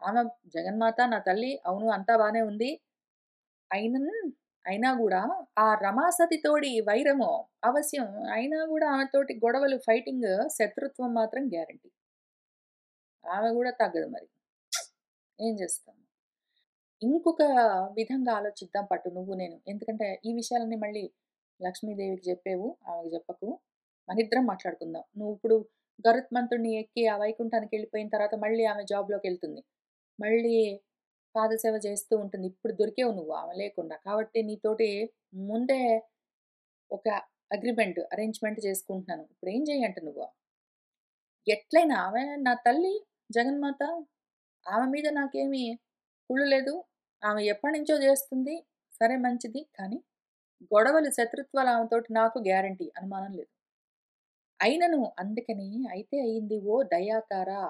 ఆమె జగన్మాత నా తల్లి. అవును అంతా బానే ఉంది. అయినన్ అయినా గూడా ఆ రమాసతితోడి వైరము అవశ్యం. అయినా గూడా ఆమెతోటి గొడవలు, ఫైటింగ్, శత్రుత్వం మాత్రం గ్యారంటీ. ఆమె గూడా తగ్గదు మరి. ఏం జేస్తాం? ఇంకొక విధంగా ఆలోచిద్దాం పట్టు నువ్వు నేను. ఎందుకంటే ఈ విషయాలన్నీ మళ్ళీ లక్ష్మీదేవికి జెప్పేవు. ఆమెకు జెప్పకు. మనిద్దరం మాట్లాడుకుందాం. నువ్విప్పుడు గరుత్మంతుడిని ఎక్కి ఆ వైకుంఠానికెళ్ళిపోయిన తర్వాత మళ్ళీ ఆమె జాబ్‌లోకెళ్తుంది. మళ్ళీ పాదసేవ చేస్తూ ఉంటుంది. ఇప్పుడు దొరికావు నువ్వు ఆమె లేకుండా. కాబట్టి నీతోటి ముందే ఒక అరేంజ్‌మెంట్ చేసుకుంటున్నాను. ఇప్పుడేం చెయ్యంట నువ్వు? ఎట్లైనా ఆమె నా తల్లి జగన్మాత. ఆమె మీద నాకేమి కుళ్ళు లేదు. ఆమె ఎప్పటినుంచో జేస్తుంది. సరే మంచిది. కానీ గొడవలు, శత్రుత్వాలు ఆమెతోటి నాకు గ్యారంటీ. అనుమానం లేదు. అయినను అందుకని అయితే అయింది ఓ దయాకారా,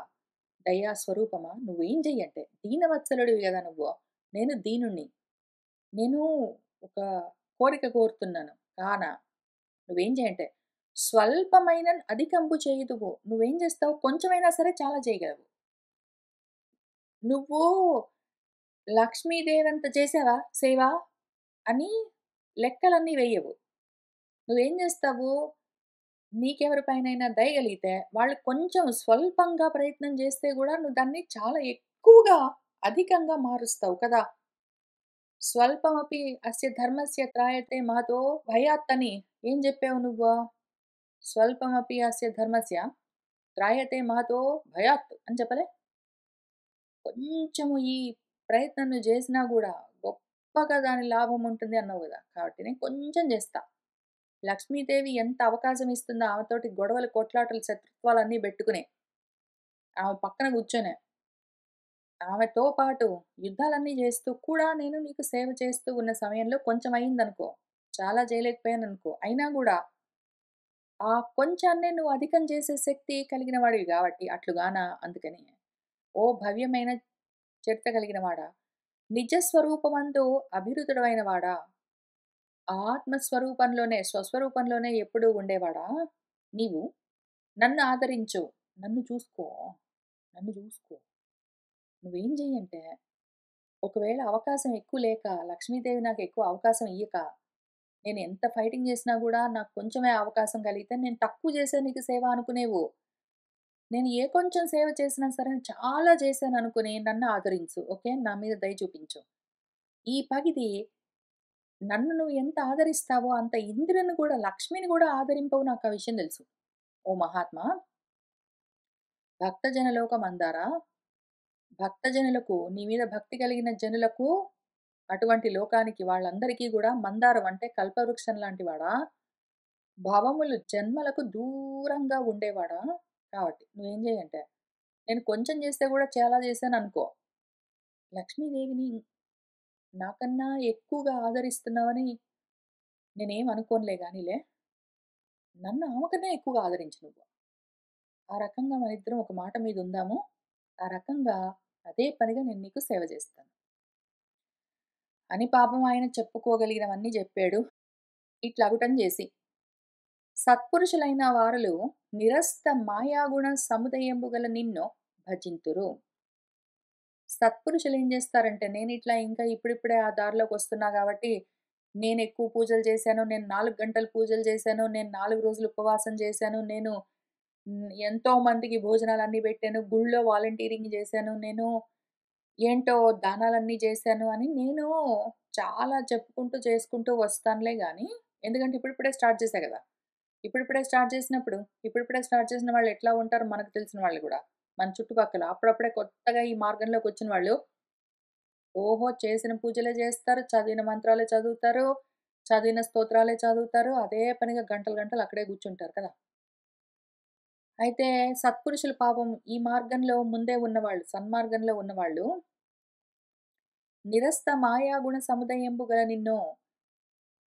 దయా స్వరూపమా నువ్వేం చెయ్యంటే దీనవత్సలుడివి గదా నువ్వు. నేను దీనుడిని. నేను ఒక కోరిక కోరుతున్నాను. కానా నువ్వేం చేయంటే స్వల్పమైన అధికంబు చేయుదువు. నువ్వేం చేస్తావు? కొంచెమైనా సరే చాలా చేయగలవు. నువ్వు లక్ష్మీదేవంత చేశావా సేవ అని లెక్కలన్నీ వెయ్యవు. నువ్వేం జేస్తావు? నీకెవరి పైనైనా దయ గలిగితే, వాళ్ళు కొంచెం స్వల్పంగా ప్రయత్నం జేస్తే గూడా నువ్వు దాన్ని చాలా ఎక్కువగా, అధికంగా మారుస్తావు కదా! స్వల్పమపి అస్య ధర్మస్య త్రాయతే మహతో భయాత్ అని ఏం జెప్పావు నువ్వు? స్వల్పమపి అస్య ధర్మస్య త్రాయతే మహతో భయాత్ అని చెప్పలే? కొంచెము ఈ ప్రయత్నం నువ్వు జేసినా గూడా గొప్పగా దాని లాభం ఉంటుంది అన్నావు గదా! కాబట్టి నేను కొంచెం జేస్తా. లక్ష్మీదేవి ఎంత అవకాశం ఇస్తుందో ఆమెతోటి గొడవలు, కొట్లాటలు, శత్రుత్వాలన్నీ బెట్టుకుని, ఆమె పక్కన గూర్చొని, ఆమెతో పాటు యుద్ధాలన్నీ జేస్తూ కూడా నేను నీకు సేవ చేస్తూ ఉన్న సమయంలో కొంచెం అయిందనుకో, చాలా చేయలేకపోయాననుకో, అయినా గూడా ఆ కొంచాన్నే నువ్వు అధికం చేసే శక్తి కలిగిన వాడివి గాబట్టి అట్లుగాన అందుకని, ఓ భవ్యమైన చరిత్ర కలిగిన వాడా, నిజ స్వరూపమందు అభివృద్ధుడవైన వాడా, ఆత్మస్వరూపంలోనే, స్వస్వరూపంలోనే ఎప్పుడూ ఉండేవాడా నీవు నన్ను ఆదరించు. నన్ను చూసుకో. నన్ను జూసుకో. నువ్వేం జెయ్యంటే, ఒకవేళ అవకాశం ఎక్కువ లేక, లక్ష్మీదేవి నాకెక్కువ అవకాశం ఇయ్యక, నేను ఎంత ఫైటింగ్ జేసినా గూడా నాకు కొంచెమే అవకాశం కలిగితే, నేను తక్కువ జేశా నీకు సేవ అనుకునేవు. నేను ఏ కొంచెం సేవ చేసినా సరే చాలా చేశాననుకుని నన్ను ఆదరించు. ఓకే. నా మీద దయ చూపించు. ఈ పగిది నన్ను నువ్వు ఎంత ఆదరిస్తావో అంత ఇంద్రుని కూడా, లక్ష్మిని కూడా ఆదరింపవు నాకు ఆ విషయం తెలుసు. ఓ మహాత్మా, భక్తజనలోక మందార, భక్తజనులకు నీ మీద భక్తి కలిగిన జనులకు, అటువంటి లోకానికి వాళ్ళందరికీ గూడా మందారం అంటే కల్పవృక్షం లాంటి వాడా, భవములు జన్మలకు దూరంగా ఉండేవాడా కాబట్టి నువ్వేం చేయంటే, నేను కొంచెం చేస్తే గూడా చాలా చేశాననుకో, లక్ష్మీదేవిని నాకన్నా ఎక్కువగా ఆదరిస్తున్నావని నేనేం అనుకోనులే గానీలే. నన్ను ఆమె కన్నా ఎక్కువగా ఆదరించు నువ్వు. ఆ రకంగా మనిద్దరం ఒక మాట మీద ఉందాము. ఆ రకంగా అదే పనిగా నేను నీకు సేవ చేస్తాను. అని పాపం ఆయన చెప్పుకోగలిగినవన్నీ జెప్పాడు. ఇట్లగుటం జేసి, సత్పురుషులైన వారలు నిరస్త మాయాగుణ సముదయంబు గల నిన్ను భజింతురు. సత్పురుషులేం జేస్తారంటే, నేనిట్లా ఇంకా ఇప్పుడిప్పుడే ఆ దారిలోకొస్తున్నా గాబట్టి, నేనెక్కువ పూజలు చేశాను, నేను 4 గంటలు పూజలు చేశాను, నేను 4 రోజులు ఉపవాసం చేశాను, నేను ఎంతో మందికి భోజనాలన్నీ పెట్టాను, గుళ్ళో వాలంటీరింగ్ జేశాను, నేను ఏంటో దానాలన్నీ జేశాను అని నేను చాలా చెప్పుకుంటూ, చేసుకుంటూ వస్తానులే గానీ, ఎందుకంటే ఇప్పుడిప్పుడే స్టార్ట్ చేశా గదా! ఇప్పుడిప్పుడే స్టార్ట్ చేసినప్పుడు, ఇప్పుడిప్పుడే స్టార్ట్ చేసిన వాళ్ళు ఎట్లా ఉంటారో మనకు తెలిసిన వాళ్ళు గూడా. మన చుట్టుపక్కల. అప్పుడప్పుడే కొత్తగా ఈ మార్గంలోకొచ్చిన వాళ్ళు, ఓహో! చేసిన పూజలే జేస్తారు, చదివిన మంత్రాలే చదువుతారు, చదివిన స్తోత్రాలే చదువుతారు, అదే పనిగా గంటలు గంటలు అక్కడే గూర్చుంటారు కదా! అయితే సత్పురుషులు పాపం ఈ మార్గంలో ముందే ఉన్నవాళ్ళు, సన్మార్గంలో ఉన్నవాళ్ళు, నిరస్త మాయాగుణ సముదయంబు గల నిన్ను,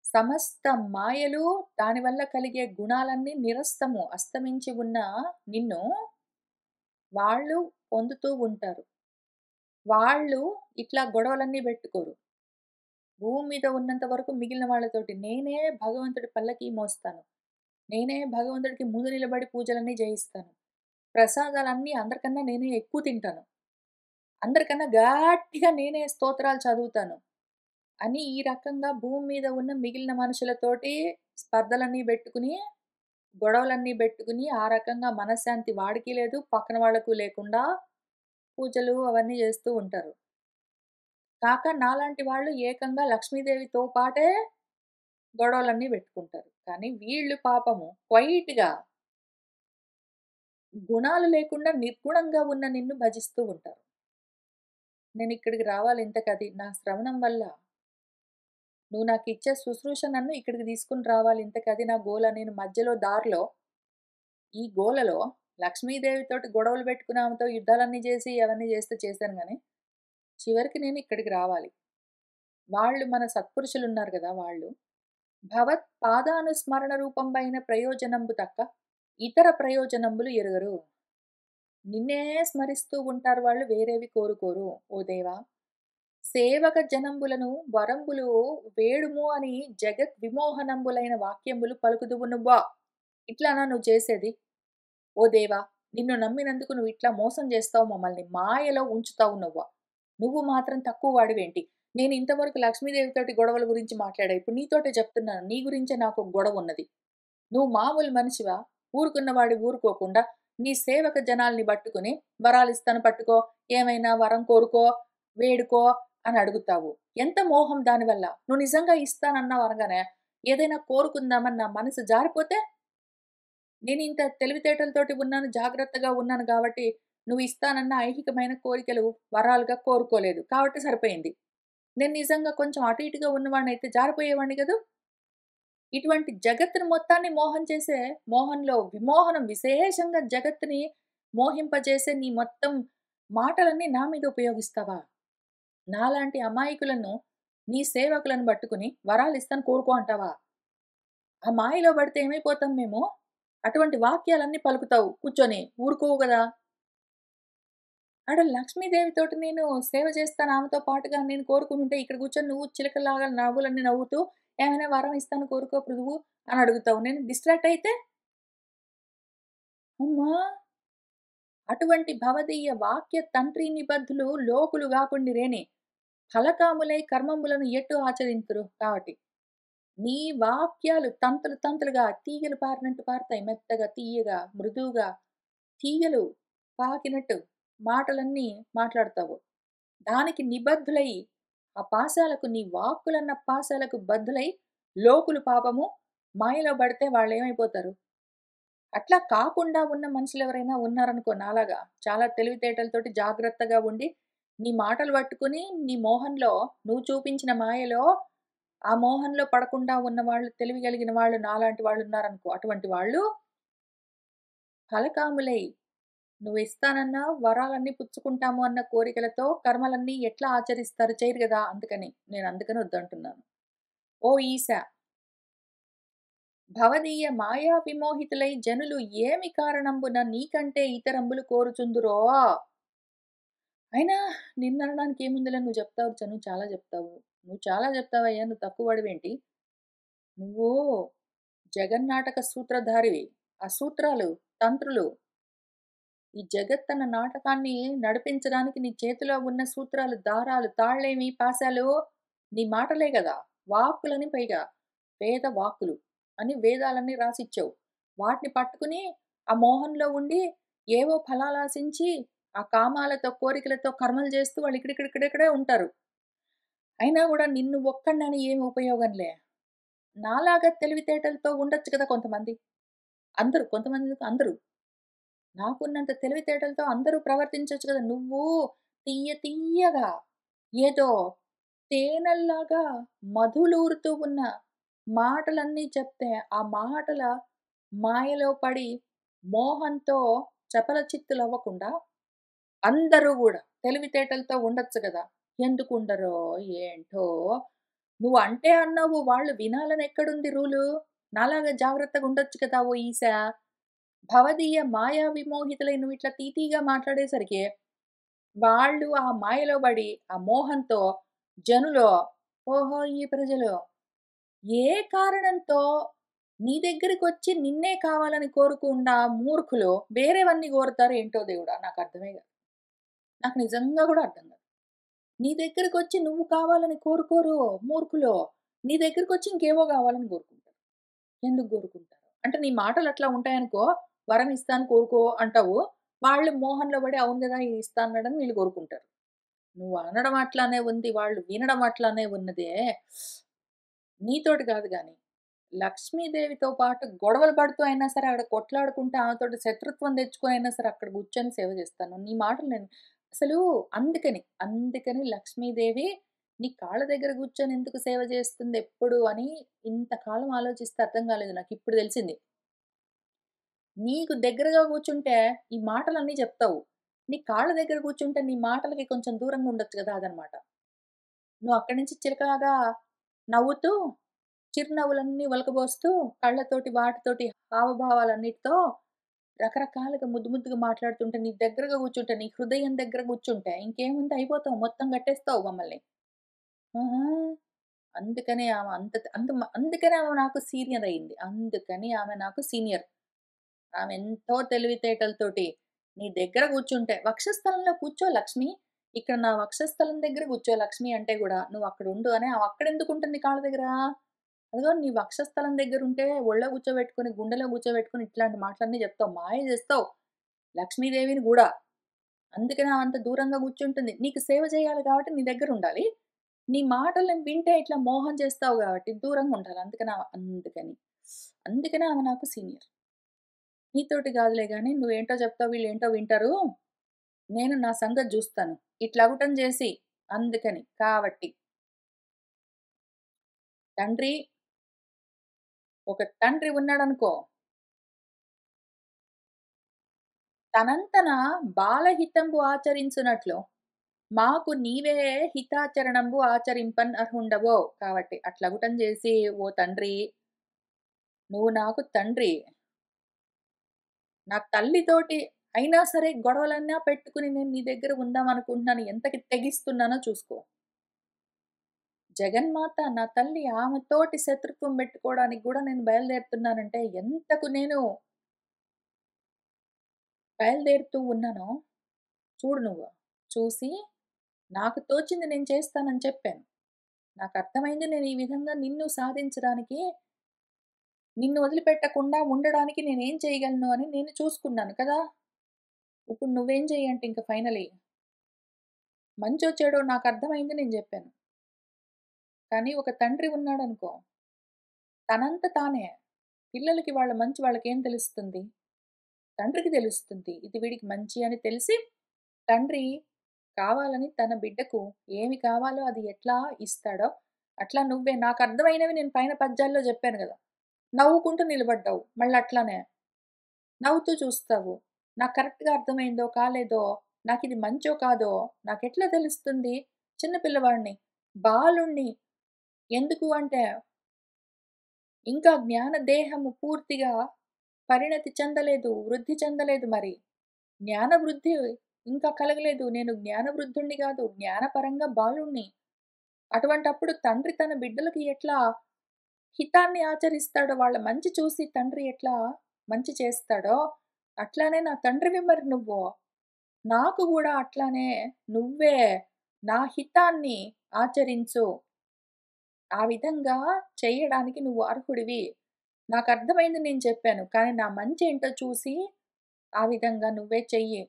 సమస్త మాయలు దానివల్ల కలిగే గుణాలన్నీ నిరస్తము, అస్తమించి ఉన్న నిన్ను వాళ్ళు పొందుతూ ఉంటారు. వాళ్ళు ఇట్లా గొడవలన్నీ బెట్టుకోరు. భూమి మీద ఉన్నంత వరకు మిగిలిన వాళ్ళతోటి నేనే భగవంతుడి పల్లకి మోస్తాను. నేనే భగవంతుడికి ముందు నిలబడి పూజలన్నీ జేయిస్తాను. ప్రసాదాలన్నీ అందరికన్నా నేనే ఎక్కువ తింటాను. అందరికన్నా గట్టిగా నేనే స్తోత్రాలు చదువుతాను. అని ఈ రకంగా భూమి మీద ఉన్న మిగిలిన మనుషులతోటి స్పర్ధలన్నీ బెట్టుకుని, గొడవలన్నీ బెట్టుకుని, ఆ రకంగా మనశ్శాంతి వాడికి లేదు, పక్కన వాళ్ళకు లేకుండా పూజలు అవన్నీ జేస్తూ ఉంటారు. కాక నాలాంటి వాళ్ళు ఏకంగా లక్ష్మీదేవితో పాటే గొడవలన్నీ బెట్టుకుంటారు. కానీ వీళ్ళు పాపము క్వైట్‌గా గుణాలు లేకుండా నిర్గుణంగా ఉన్న నిన్ను భజిస్తూ ఉంటారు. నేనిక్కడికి రావాలి ఇంతకది నా శ్రవణం వల్ల. నువ్వు నాకిచ్చే శుశ్రూష నన్ను ఇక్కడికి తీసుకొని రావాలి ఇంతకది నా గోల. నేను మధ్యలో దారిలో ఈ గోలలో లక్ష్మీదేవితోటి గొడవలు పెట్టుకుని ఆమెతో యుద్ధాలన్నీ చేసి అవన్నీ చేస్తే చేశాను గానీ, చివరికి నేను ఇక్కడికి రావాలి. వాళ్ళు మన సత్పురుషులున్నారు గదా! వాళ్ళు భవత్ పాదానుస్మరణ రూపంబైన ప్రయోజనంబు తక్క ఇతర ప్రయోజనంబులు ఎరుగరు. నిన్నే స్మరిస్తూ ఉంటారు వాళ్ళు, వేరేవి కోరుకోరు. ఓ దేవా! సేవక జనంబులను వరంబులు వేడుము అని జగత్ విమోహనంబులైన వాక్యంబులు పలుకుదువు నువ్వా. ఇట్లానా నువ్వు చేసేది? ఓ దేవా! నిన్ను నమ్మినందుకు నువ్వు ఇట్లా మోసం చేస్తావు మమ్మల్ని. మాయలో ఉంచుతావు నువ్వు. నువ్వు మాత్రం తక్కువ వాడివేంటి? నేను ఇంతవరకు లక్ష్మీదేవితోటి గొడవల గురించి మాట్లాడా. ఇప్పుడు నీతోటే చెప్తున్నాను. నీ గురించే నాకు ఒక గొడవున్నది. నువ్వు మామూలు మనిషివా? ఊరుకున్నవాడివి ఊరుకోకుండా, నీ సేవక జనాల్ని పట్టుకొని, వరాలిస్తాను పట్టుకో, ఏమైనా వరం కోరుకో, వేడుకో అని అడుగుతావు. ఎంత మోహం దానివల్ల. నువ్వు నిజంగా ఇస్తానన్నావు అనగానే, ఏదైనా కోరుకుందామని నా మనసు జారిపోతే, నేనింత తెలివితేటలతోటి ఉన్నాను, జాగ్రత్తగా ఉన్నాను గాబట్టి, నువ్వు ఇస్తానన్న ఐహికమైన కోరికలు వరాలుగా కోరుకోలేదు. కాబట్టి సరిపోయింది. నేను నిజంగా కొంచెం అటు ఇటుగా ఉన్నవాడినైతే జారిపోయేవాడిని గదూ! ఇటువంటి జగత్తుని మొత్తాన్ని మోహం చేసే, మోహంలో విమోహనం విశేషంగా జగత్తుని మోహింపజేసే నీ మొత్తం మాటలన్నీ నా మీద ఉపయోగిస్తావా? నాలాంటి అమాయకులను, నీ సేవకులను పట్టుకుని వరాలిస్తాను కోరుకో అంటావా? ఆ మాయలో పడితే ఏమైపోతాం మేము? అటువంటి వాక్యాలన్నీ పలుకుతావు కూర్చొని. ఊరుకోవు గదా! ఆడ లక్ష్మీదేవితోటి నేను సేవ చేస్తాను. ఆమెతో పాటుగా నేను కోరుకుంటుంటే, ఇక్కడ కూర్చొని నువ్వు చిలకలాగా నవ్వులన్నీ నవ్వుతూ, ఏమైనా వరం ఇస్తాను కోరుకో పృథువు అని అడుగుతావు. నేను డిస్ట్రాక్ట్ అయితే? అమ్మా! అటువంటి భవదీయ వాక్య తంత్రి నిబద్ధులు లోకులు గాకుండిరేని, ఫలకాములై కర్మంబులను ఎట్టు ఆచరింతురు కాబట్టి. నీ వాక్యాలు తంతులు తంతులుగా తీగలు పారినట్టు పారుతాయి. మెత్తగా, తియ్యగా, మృదువుగా, తీగలు పాకినట్టు మాటలన్నీ మాట్లాడతావు. దానికి నిబద్ధులై ఆ పాశాలకు నీ వాక్కులన్న పాశాలకు బద్ధులై లోకులు పాపము మాయలో పడితే వాళ్ళేమైపోతారు? అట్లా కాకుండా ఉన్న మనుషులెవరైనా ఉన్నారనుకో నాలాగా, చాలా తెలివితేటలతోటి జాగ్రత్తగా ఉండి, నీ మాటలు పట్టుకొని, నీ మోహంలో నువ్వు చూపించిన మాయలో, ఆ మోహంలో పడకుండా ఉన్నవాళ్ళు, తెలివి కలిగిన వాళ్ళు నాలాంటి వాళ్ళున్నారనుకో, అటువంటి వాళ్ళు ఫలకాములై నువ్విస్తానన్న వరాలన్నీ పుచ్చుకుంటాము అన్న కోరికలతో కర్మలన్నీ ఎట్లా ఆచరిస్తారు? చేయరు గదా! అందుకని వద్దంటున్నాను. ఓ ఈశా! భవదీయ మాయా విమోహితులై జనులు ఏమి కారణంబున నీకంటే ఇతరంబులు కోరుచుందురో? అయినా నిన్ననడానికి ఏముందిలే నువ్వు చెప్తావు నువ్వు చాలా చెప్తావు. నువ్వు చాలా చెప్తావయ్యా! నువ్వు తక్కువ వాడివేంటి? నువ్వు జగన్నాటక సూత్రధారివి. ఆ సూత్రాలు, తంత్రులు ఈ జగత్తన్న నాటకాన్ని నడిపించడానికి నీ చేతిలో ఉన్న సూత్రాలు, దారాలు, తాళ్ళేమి, పాశాలు నీ మాటలే గదా! వాక్కులని పైగా. వేద వాక్కులు అని వేదాలన్నీ రాసిచ్చావు. వాటిని పట్టుకుని ఆ మోహంలో ఉండి ఏవో ఫలాలాశించి, ఆ కామాలతో, కోరికలతో కర్మలు చేస్తూ వాళ్ళు ఇక్కడిక్కడే ఉంటారు. అయినా గూడా నిన్ను ఒక్కడినని ఏమి ఉపయోగంలే. నాలాగా తెలివితేటలతో ఉండొచ్చు కదా కొంతమంది. కొంతమంది ఎందుకు అందరూ. నాకున్నంత తెలివితేటలతో అందరూ ప్రవర్తించొచ్చు కదా! నువ్వు తియ్యగా ఏదో తేనెల్లాగా మధులూరుతూ ఉన్న మాటలన్నీ చెప్తే, ఆ మాటల మాయలో పడి మోహంతో చపలచిత్తులవ్వకుండా అందరూ గూడా తెలివితేటలతో ఉండొచ్చు గదా! ఎందుకుండరో ఏంటో! నువ్వు అంటే అన్నావు వాళ్ళు వినాలని ఎక్కడుంది రూలు? నాలాగా జాగ్రత్తగా ఉండొచ్చు కదా! ఓ ఈశా! భవదీయ మాయా విమోహితులై నువ్విట్లా తీయగా మాట్లాడేసరికి, వాళ్ళు ఆ మాయలో పడి, ఆ మోహంతో జనులో ఓహో! ఈ ప్రజలు ఏ కారణంతో నీ దగ్గరికొచ్చి నిన్నే కావాలని కోరకుండా మూర్ఖులు వేరేవన్నీ కోరుతారో ఏంటో దేవుడా! నాకర్థమే కాదు. నాకు నిజంగా గూడా అర్థం కాదు. నీ దగ్గరికొచ్చి నువ్వు కావాలని కోరుకోరు మూర్ఖులు. నీ దగ్గరికొచ్చి ఇంకేవో కావాలని కోరుకుంటారు. ఎందుకు కోరుకుంటారు? అంటే నీ మాటలు అట్లా ఉంటాయనుకో, వరం ఇస్తాను కోరుకో అంటావు. వాళ్ళు మోహంలో పడి అవును గదా! ఇస్తా అన్నాడని వీళ్ళు కోరుకుంటారు. నువ్వు అనడం అట్లానే ఉంది. వాళ్ళు వినడం అట్లానే ఉన్నదే. నీతోటి గాదు గానీ, లక్ష్మీదేవితో పాటు గొడవలు పడుతూ అయినా సరే, అక్కడ కొట్లాడుకుంటూ ఆమెతోటి శత్రుత్వం తెచ్చుకొని అయినా సరే, అక్కడ కూర్చొని సేవ చేస్తాను. నీ మాటలు నేను అసలు అందుకని లక్ష్మీదేవి నీ కాళ్ళ దగ్గర కూర్చొని ఎందుకు సేవ చేస్తుంది ఎప్పుడు అని ఇంతకాలం ఆలోచిస్తే అర్థం కాలేదు నాకు. ఇప్పుడు తెలిసింది. నీకు దగ్గరగా కూర్చుంటే ఈ మాటలన్నీ చెప్తావు. నీ కాళ్ళ దగ్గర కూర్చుంటే నీ మాటలకి కొంచెం దూరంగా ఉండొచ్చు గదా! అదనమాట. నువ్వు అక్కడి నుంచి చిలకలాగా నవ్వుతూ, చిరునవ్వులన్నీ ఒలకబోస్తూ, కళ్ళతోటి వాటితోటి హావభావాలన్నిటితో రకరకాలుగా ముద్దుగా మాట్లాడుతుంటే, నీ దగ్గరగా కూర్చుంటే, నీ హృదయం దగ్గర కూర్చుంటే ఇంకేముంది అయిపోతావు. మొత్తం కట్టేస్తావు మమ్మల్ని. ఆహా! అందుకనే ఆమె అంత అంత అందుకనే ఆమె నాకు సీనియర్ అయింది. అందుకని ఆమె నాకు సీనియర్. ఆమె ఎంతో తెలివితేటలతోటి నీ దగ్గర కూర్చుంటే, "వక్షస్థలంలో కూర్చో లక్ష్మి. ఇక్కడ నా వక్షస్థలం దగ్గర కూర్చో లక్ష్మి" అంటే గూడా, "నువ్వు అక్కడ ఉండు" అని ఆమె అక్కడెందుకుంటుంది కాళ్ళ దగ్గర? అదిగో నీ వక్షస్థలం దగ్గరుంటే ఒళ్ళో కూర్చోబెట్టుకొని, గుండెలో కూర్చోబెట్టుకొని ఇట్లాంటి మాటలన్నీ చెప్తావు. మాయ చేస్తావు లక్ష్మీదేవిని గూడా. అందుకనే ఆమె అంత దూరంగా కూర్చుంటుంది. నీకు సేవ చేయాలి కాబట్టి నీ దగ్గరుండాలి. నీ మాటలను వింటే ఇట్లా మోహం చేస్తావు గాబట్టి దూరంగా ఉండాలి. అందుకనే ఆమె నాకు సీనియర్. నీతోటి గాదులే గానీ, నువ్వేంటో చెప్తావు, వీళ్ళేంటో వింటారు. నేను నా సంగతి జూస్తాను. ఇట్లవటం జేసి కాబట్టి. తండ్రి ఒక తండ్రి ఉన్నాడనుకో, తనంతన బాలహితంబు ఆచరించునట్లు, మాకు నీవే హితాచరణంబు ఆచరింపన్ అర్హుండవో. కాబట్టి అట్లగుటం జేసి, ఓ తండ్రి, నువ్వు నాకు తండ్రి. నా తల్లితోటి అయినా సరే గొడవలన్నా పెట్టుకుని నేను నీ దగ్గర ఉందామనుకుంటున్నాను. ఎంతకి తెగిస్తున్నానో చూసుకో. జగన్మాత నా తల్లి ఆమెతోటి శత్రుత్వం పెట్టుకోవడానికి గూడా నేను బయలుదేరుతున్నానంటే ఎంతకు నేను బయలుదేరుతూ ఉన్నానో చూడు నువ్వు. చూసి నాకు తోచింది నేను చేస్తానని చెప్పాను. నాకర్థమైంది నేను ఈ విధంగా నిన్ను సాధించడానికి, నిన్ను వదిలిపెట్టకుండా ఉండడానికి నేనేం చేయగలను అని నేను చూసుకున్నాను కదా! ఇప్పుడు నువ్వేం చెయ్యంటే ఇంక ఫైనలీ మంచో చెడో నాకర్థమైంది నేను జెప్పాను. కానీ ఒక తండ్రి ఉన్నాడనుకో, తనంత తానే పిల్లలకి వాళ్ళ మంచి వాళ్ళకేం తెలుస్తుంది? తండ్రికి తెలుస్తుంది. ఇది వీడికి మంచి అని తెలిసి, తండ్రి కావాలని తన బిడ్డకు ఏమి కావాలో అది ఎట్లా ఇస్తాడో, అట్లా నువ్వే నాకర్థమైనవి నేను పైన పద్యాల్లో జెప్పాను గదా! నవ్వుకుంటూ నిలబడ్డావు. మళ్ళట్లానే. నవ్వుతూ చూస్తావు. నాకు కరెక్ట్‌గా అర్థమైందో, కాలేదో, నాకిది మంచో కాదో నాకెట్లా తెలుస్తుంది? చిన్న పిల్లవాడిని, బాలుడిని. ఎందుకు అంటే, ఇంకా జ్ఞాన దేహము పూర్తిగా పరిణతి చెందలేదు, వృద్ధి చెందలేదు మరి. జ్ఞాన వృద్ధి ఇంకా కలగలేదు. నేను జ్ఞాన వృద్ధుడిని గాదు. జ్ఞానపరంగా బాలుడిని. అటువంటప్పుడు తండ్రి తన బిడ్డలకి ఎట్లా హితాన్ని ఆచరిస్తాడో, వాళ్ళ మంచి చూసి తండ్రి ఎట్లా మంచి చేస్తాడో, అట్లానే నా తండ్రివి మరి నువ్వు. నాకు గూడా అట్లానే నువ్వే నా హితాన్ని ఆచరించు. ఆ విధంగా చెయ్యడానికి నువ్వు అర్హుడివి. నాకర్థమైంది నేను చెప్పాను. కానీ నా మంచేంటో చూసి ఆ విధంగా నువ్వే చెయ్యి.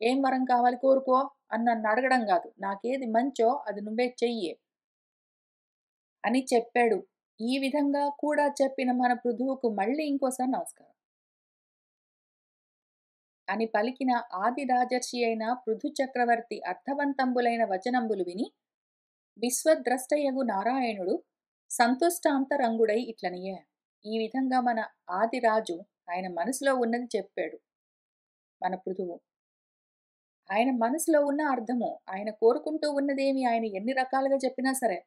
ఏం వరం కావాలి కోరుకో అని నన్నడగడం గాదు. నాకేది మంచో అది నువ్వే చెయ్యి అని చెప్పాడు. ఈ విధంగా కూడా చెప్పిన మన పృథువుకు మళ్ళీ ఇంకోసారి నమస్కారం అని పలికిన ఆది రాజర్షి అయిన పృథు చక్రవర్తి అర్థవంతంబులైన వచనంబులు విని విశ్వద్రష్టయగు నారాయణుడు సంతుష్టాంతరంగుడై ఇట్లనియే. ఈ విధంగా మన ఆదిరాజు ఆయన మనసులో ఉన్నది చెప్పాడు మన పృథువు. ఆయన మనసులో ఉన్న అర్థము, ఆయన కోరుకుంటూ ఉన్నదేమి ఆయన ఎన్ని రకాలుగా చెప్పినా సరే,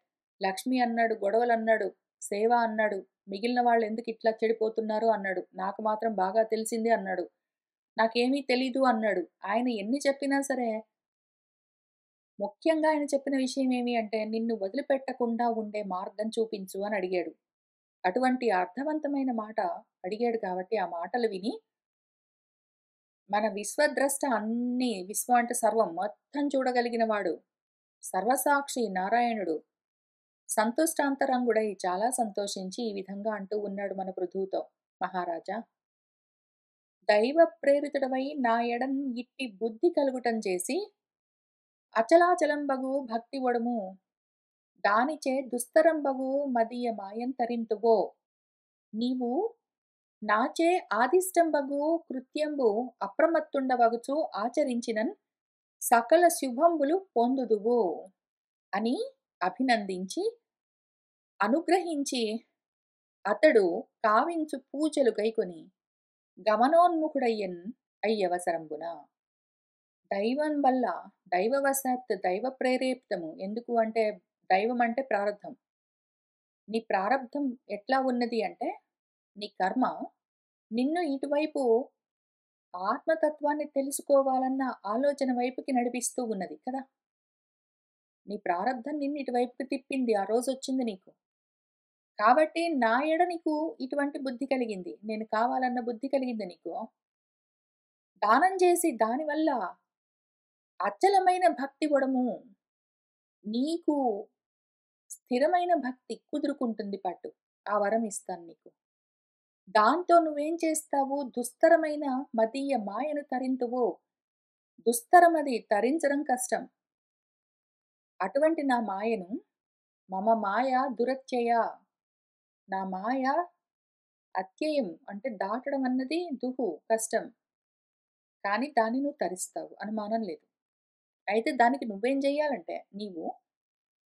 లక్ష్మి అన్నాడు, గొడవలన్నాడు, సేవ అన్నాడు, మిగిలిన వాళ్ళు ఎందుకు ఇట్లా చెడిపోతున్నారు అన్నాడు. నాకు మాత్రం బాగా తెలిసింది అన్నాడు. నాకేమీ తెలీదు అన్నాడు. ఆయన ఎన్ని చెప్పినా సరే, ముఖ్యంగా ఆయన చెప్పిన విషయం ఏమి అంటే, నిన్ను వదిలిపెట్టకుండా ఉండే మార్గం చూపించు అని అడిగాడు. అటువంటి అర్థవంతమైన మాట అడిగాడు కాబట్టి, ఆ మాటలు విని మన విశ్వద్రష్ట అన్నీ విశ్వం అంటే సర్వం మొత్తం చూడగలిగిన వాడు. సర్వసాక్షి నారాయణుడు. సంతుష్టాంతరంగుడై చాలా సంతోషించి ఈ విధంగా అంటూ ఉన్నాడు మన పృథువుతో. మహారాజా! దైవ ప్రేరితుడవై నా ఎడన్ ఇట్టి బుద్ధి కలుగుటం చేసి అచలాచలంబగు భక్తి ఒడము దానిచే దుస్తరంబగు మదీయ మాయంతరింతువో నీవు నాచే ఆదిష్టంబగు కృత్యంబు అప్రమత్తుండవగుచు ఆచరించినన్ సకల శుభంబులు పొందుదువు అని అభినందించి అనుగ్రహించి అతడు కావించు పూజలు గైకొని గమనోన్ముఖుడయ్యన్ అయ్యవసరంబున దైవం వల్ల దైవవశాత్ దైవ ప్రేరేపితము ఎందుకు అంటే దైవం అంటే ప్రారంధం నీ ప్రారంధం ఎట్లా ఉన్నది అంటే నీ కర్మ నిన్ను ఇటువైపు ఆత్మతత్వాన్ని తెలుసుకోవాలన్న ఆలోచన వైపుకి నడిపిస్తూ ఉన్నది కదా నీ ప్రారంధం నిన్ను ఇటువైపుకి తిప్పింది ఆ రోజు వచ్చింది నీకు కాబట్టి నా ఎడ నీకు ఇటువంటి బుద్ధి కలిగింది నేను కావాలన్న బుద్ధి కలిగింది నీకు దానం చేసి దానివల్ల అచలమైన భక్తి వడము నీకు స్థిరమైన భక్తి కుదురుకుంటుంది పట్టు ఆ వరం ఇస్తాను నీకు దాంతో నువ్వేం చేస్తావు దుస్తరమైన మదీయ మాయను తరింతువు దుస్తరమది తరించడం కష్టం అటువంటి నా మాయను మమ మాయ దురత్యయ నా మాయ అత్యయం అంటే దాటడం అన్నది దుహు కష్టం కానీ దాన్ని నువ్వు తరిస్తావు అనుమానం లేదు అయితే దానికి నువ్వేం చెయ్యాలంటే నీవు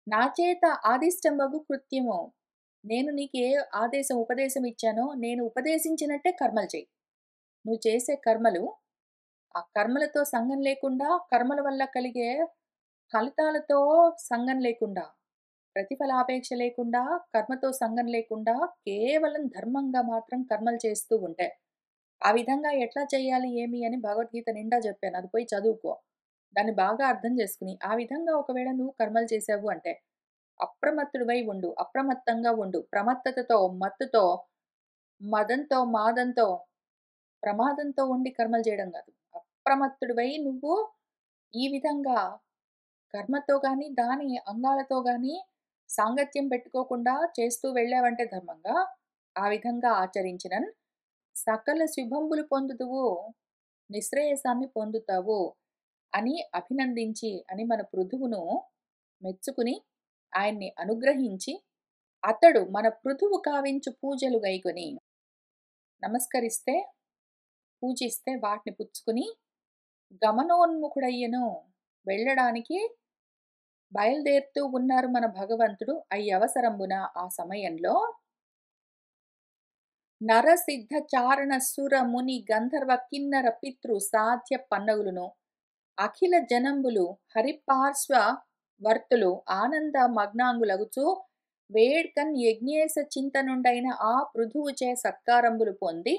నా చేత ఆదిష్టంబగు కృత్యము నేను నీకు ఏ ఆదేశం ఉపదేశం ఇచ్చానో నేను ఉపదేశించినట్టే కర్మలు చెయ్యి నువ్వు చేసే కర్మలు ఆ కర్మలతో సంగం లేకుండా కర్మల వల్ల కలిగే ఫలితాలతో సంగం లేకుండా ప్రతిఫలాపేక్ష లేకుండా కర్మతో సంగం లేకుండా కేవలం ధర్మంగా మాత్రం కర్మలు చేస్తూ ఉంటే ఆ విధంగా ఎట్లా చేయాలి ఏమి అని భగవద్గీత నిండా చెప్పాను అది పోయి చదువుకో దాన్ని బాగా అర్థం చేసుకుని ఆ విధంగా ఒకవేళ నువ్వు కర్మలు చేసావు అంటే అప్రమత్తుడివై ఉండు అప్రమత్తంగా ఉండు ప్రమత్తతతో మత్తుతో మదంతో మాదంతో ప్రమాదంతో ఉండి కర్మలు చేయడం కాదు అప్రమత్తుడివై నువ్వు ఈ విధంగా కర్మతో గాని దాని అంగాలతో గాని సాంగత్యం పెట్టుకోకుండా చేస్తూ వెళ్ళావంటే ధర్మంగా ఆ విధంగా ఆచరించినన్ సకల శుభంబులు పొందుదువు నిశ్రేయసాన్ని పొందుతావు అని అభినందించి అని మన పృథువును మెచ్చుకుని ఆయన్ని అనుగ్రహించి అతడు మన పృథువు కావించు పూజలు గైకొని నమస్కరిస్తే పూజిస్తే వాటిని పుచ్చుకుని గమనోన్ముఖుడయ్యను. వెళ్ళడానికి బయలుదేరుతూ ఉన్నారు మన భగవంతుడు. అయ్యవసరంబున ఆ సమయంలో నరసిద్ధ చారణ సుర ముని గంధర్వ కిన్నర పితృ సాధ్య పన్నగులును అఖిల జనంబులు హరిపార్శ్వ వర్తులు ఆనంద మగ్నాంగులగుచు వేడ్కన్ యజ్ఞేశ చింతనుండైన ఆ పృథువుచే సత్కారంబులు పొంది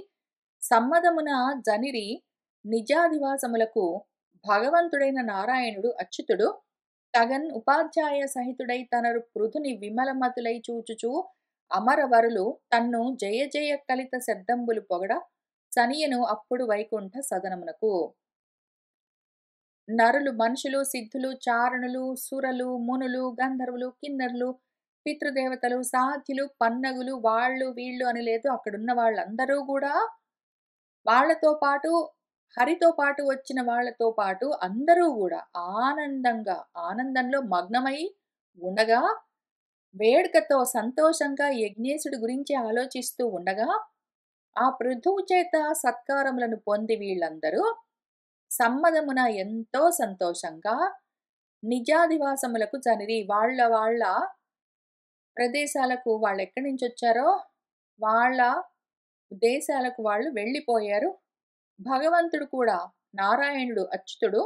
సమ్మదమున జనిరి నిజాధివాసములకు భగవంతుడైన నారాయణుడు అచ్యుతుడు తగన్ ఉపాధ్యాయ సహితుడై తనరు పృథుని విమలమతులై చూచుచూ అమరవరులు తన్ను జయ జయ కలిత శబ్దంబులు పొగడ సనియను అప్పుడు వైకుంఠ సదనమునకు. నరులు, మనుషులు, సిద్ధులు, చారణులు, సురలు, మునులు, గంధర్వులు, కిన్నరులు, పితృదేవతలు, సాధ్యులు, పన్నగులు, వాళ్ళు వీళ్ళు అని లేదు. అక్కడున్న వాళ్ళందరూ కూడా వాళ్లతో పాటు హరితో పాటు వచ్చిన వాళ్లతో పాటు అందరూ కూడా ఆనందంలో మగ్నమై ఉండగా, వేడుకతో సంతోషంగా యజ్ఞేశుడి గురించి ఆలోచిస్తూ ఉండగా, ఆ పృథువు చేత సత్కారములను పొంది వీళ్ళందరూ సమ్మదమున ఎంతో సంతోషంగా నిజాధివాసములకు జనిరి వాళ్ళ ప్రదేశాలకు వాళ్ళు ఎక్కడి నుంచి వచ్చారో వాళ్ళ దేశాలకు వాళ్ళు వెళ్ళిపోయారు. భగవంతుడు కూడా నారాయణుడు అచ్యుతుడు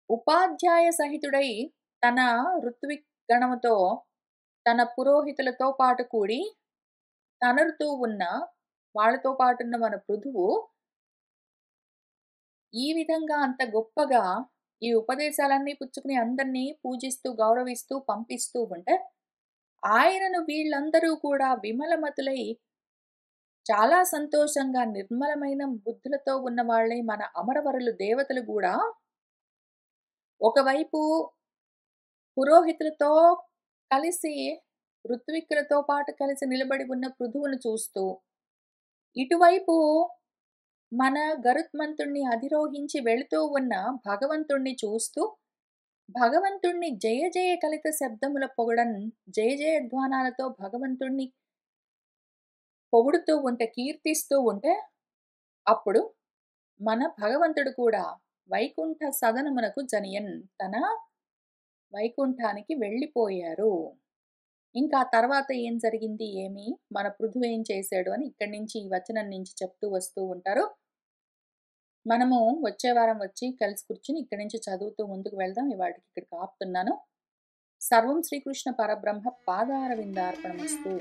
ఉపాధ్యాయ సహితుడై తన ఋత్విక్ గణముతో తన పురోహితులతో పాటు కూడి తనరుతూ ఉన్న వాళ్ళతో పాటున్న మన పృథువు ఈ విధంగా అంత గొప్పగా ఈ ఉపదేశాలన్నీ పుచ్చుకుని అందరినీ పూజిస్తూ గౌరవిస్తూ పంపిస్తూ ఉంటే ఆయనను వీళ్ళందరూ కూడా విమలమతులై చాలా సంతోషంగా నిర్మలమైన బుద్ధులతో ఉన్న వాళ్ళే మన అమరవరులు దేవతలు కూడా ఒకవైపు పురోహితులతో కలిసి ఋత్విక్కులతో పాటు కలిసి నిలబడి ఉన్న పృథువును చూస్తూ ఇటువైపు మన గరుత్మంతుణ్ణి అధిరోహించి వెళుతూ ఉన్న భగవంతుణ్ణి చూస్తూ భగవంతుణ్ణి జయ జయ కలిత శబ్దముల పొగడన్ జయ జయధ్వానాలతో భగవంతుణ్ణి పొగుడుతూ ఉంటే కీర్తిస్తూ ఉంటే అప్పుడు మన భగవంతుడు కూడా వైకుంఠ సదనమునకు జనియన్ తన వైకుంఠానికి వెళ్ళిపోయారు. ఇంకా తర్వాత ఏం జరిగింది ఏమి మన పృథువు ఏం చేశాడు అని ఇక్కడి నుంచి ఈ వచనం నుంచి చెప్తూ వస్తూ ఉంటారు. మనము వచ్చే వారం వచ్చి కలిసి కూర్చుని ఇక్కడి నుంచి చదువుతూ ముందుకు వెళ్దాం. ఇవాటికి ఇక్కడికి ఆపుతున్నాను. సర్వం శ్రీకృష్ణ పరబ్రహ్మ పాదార విందార్పణమస్తు.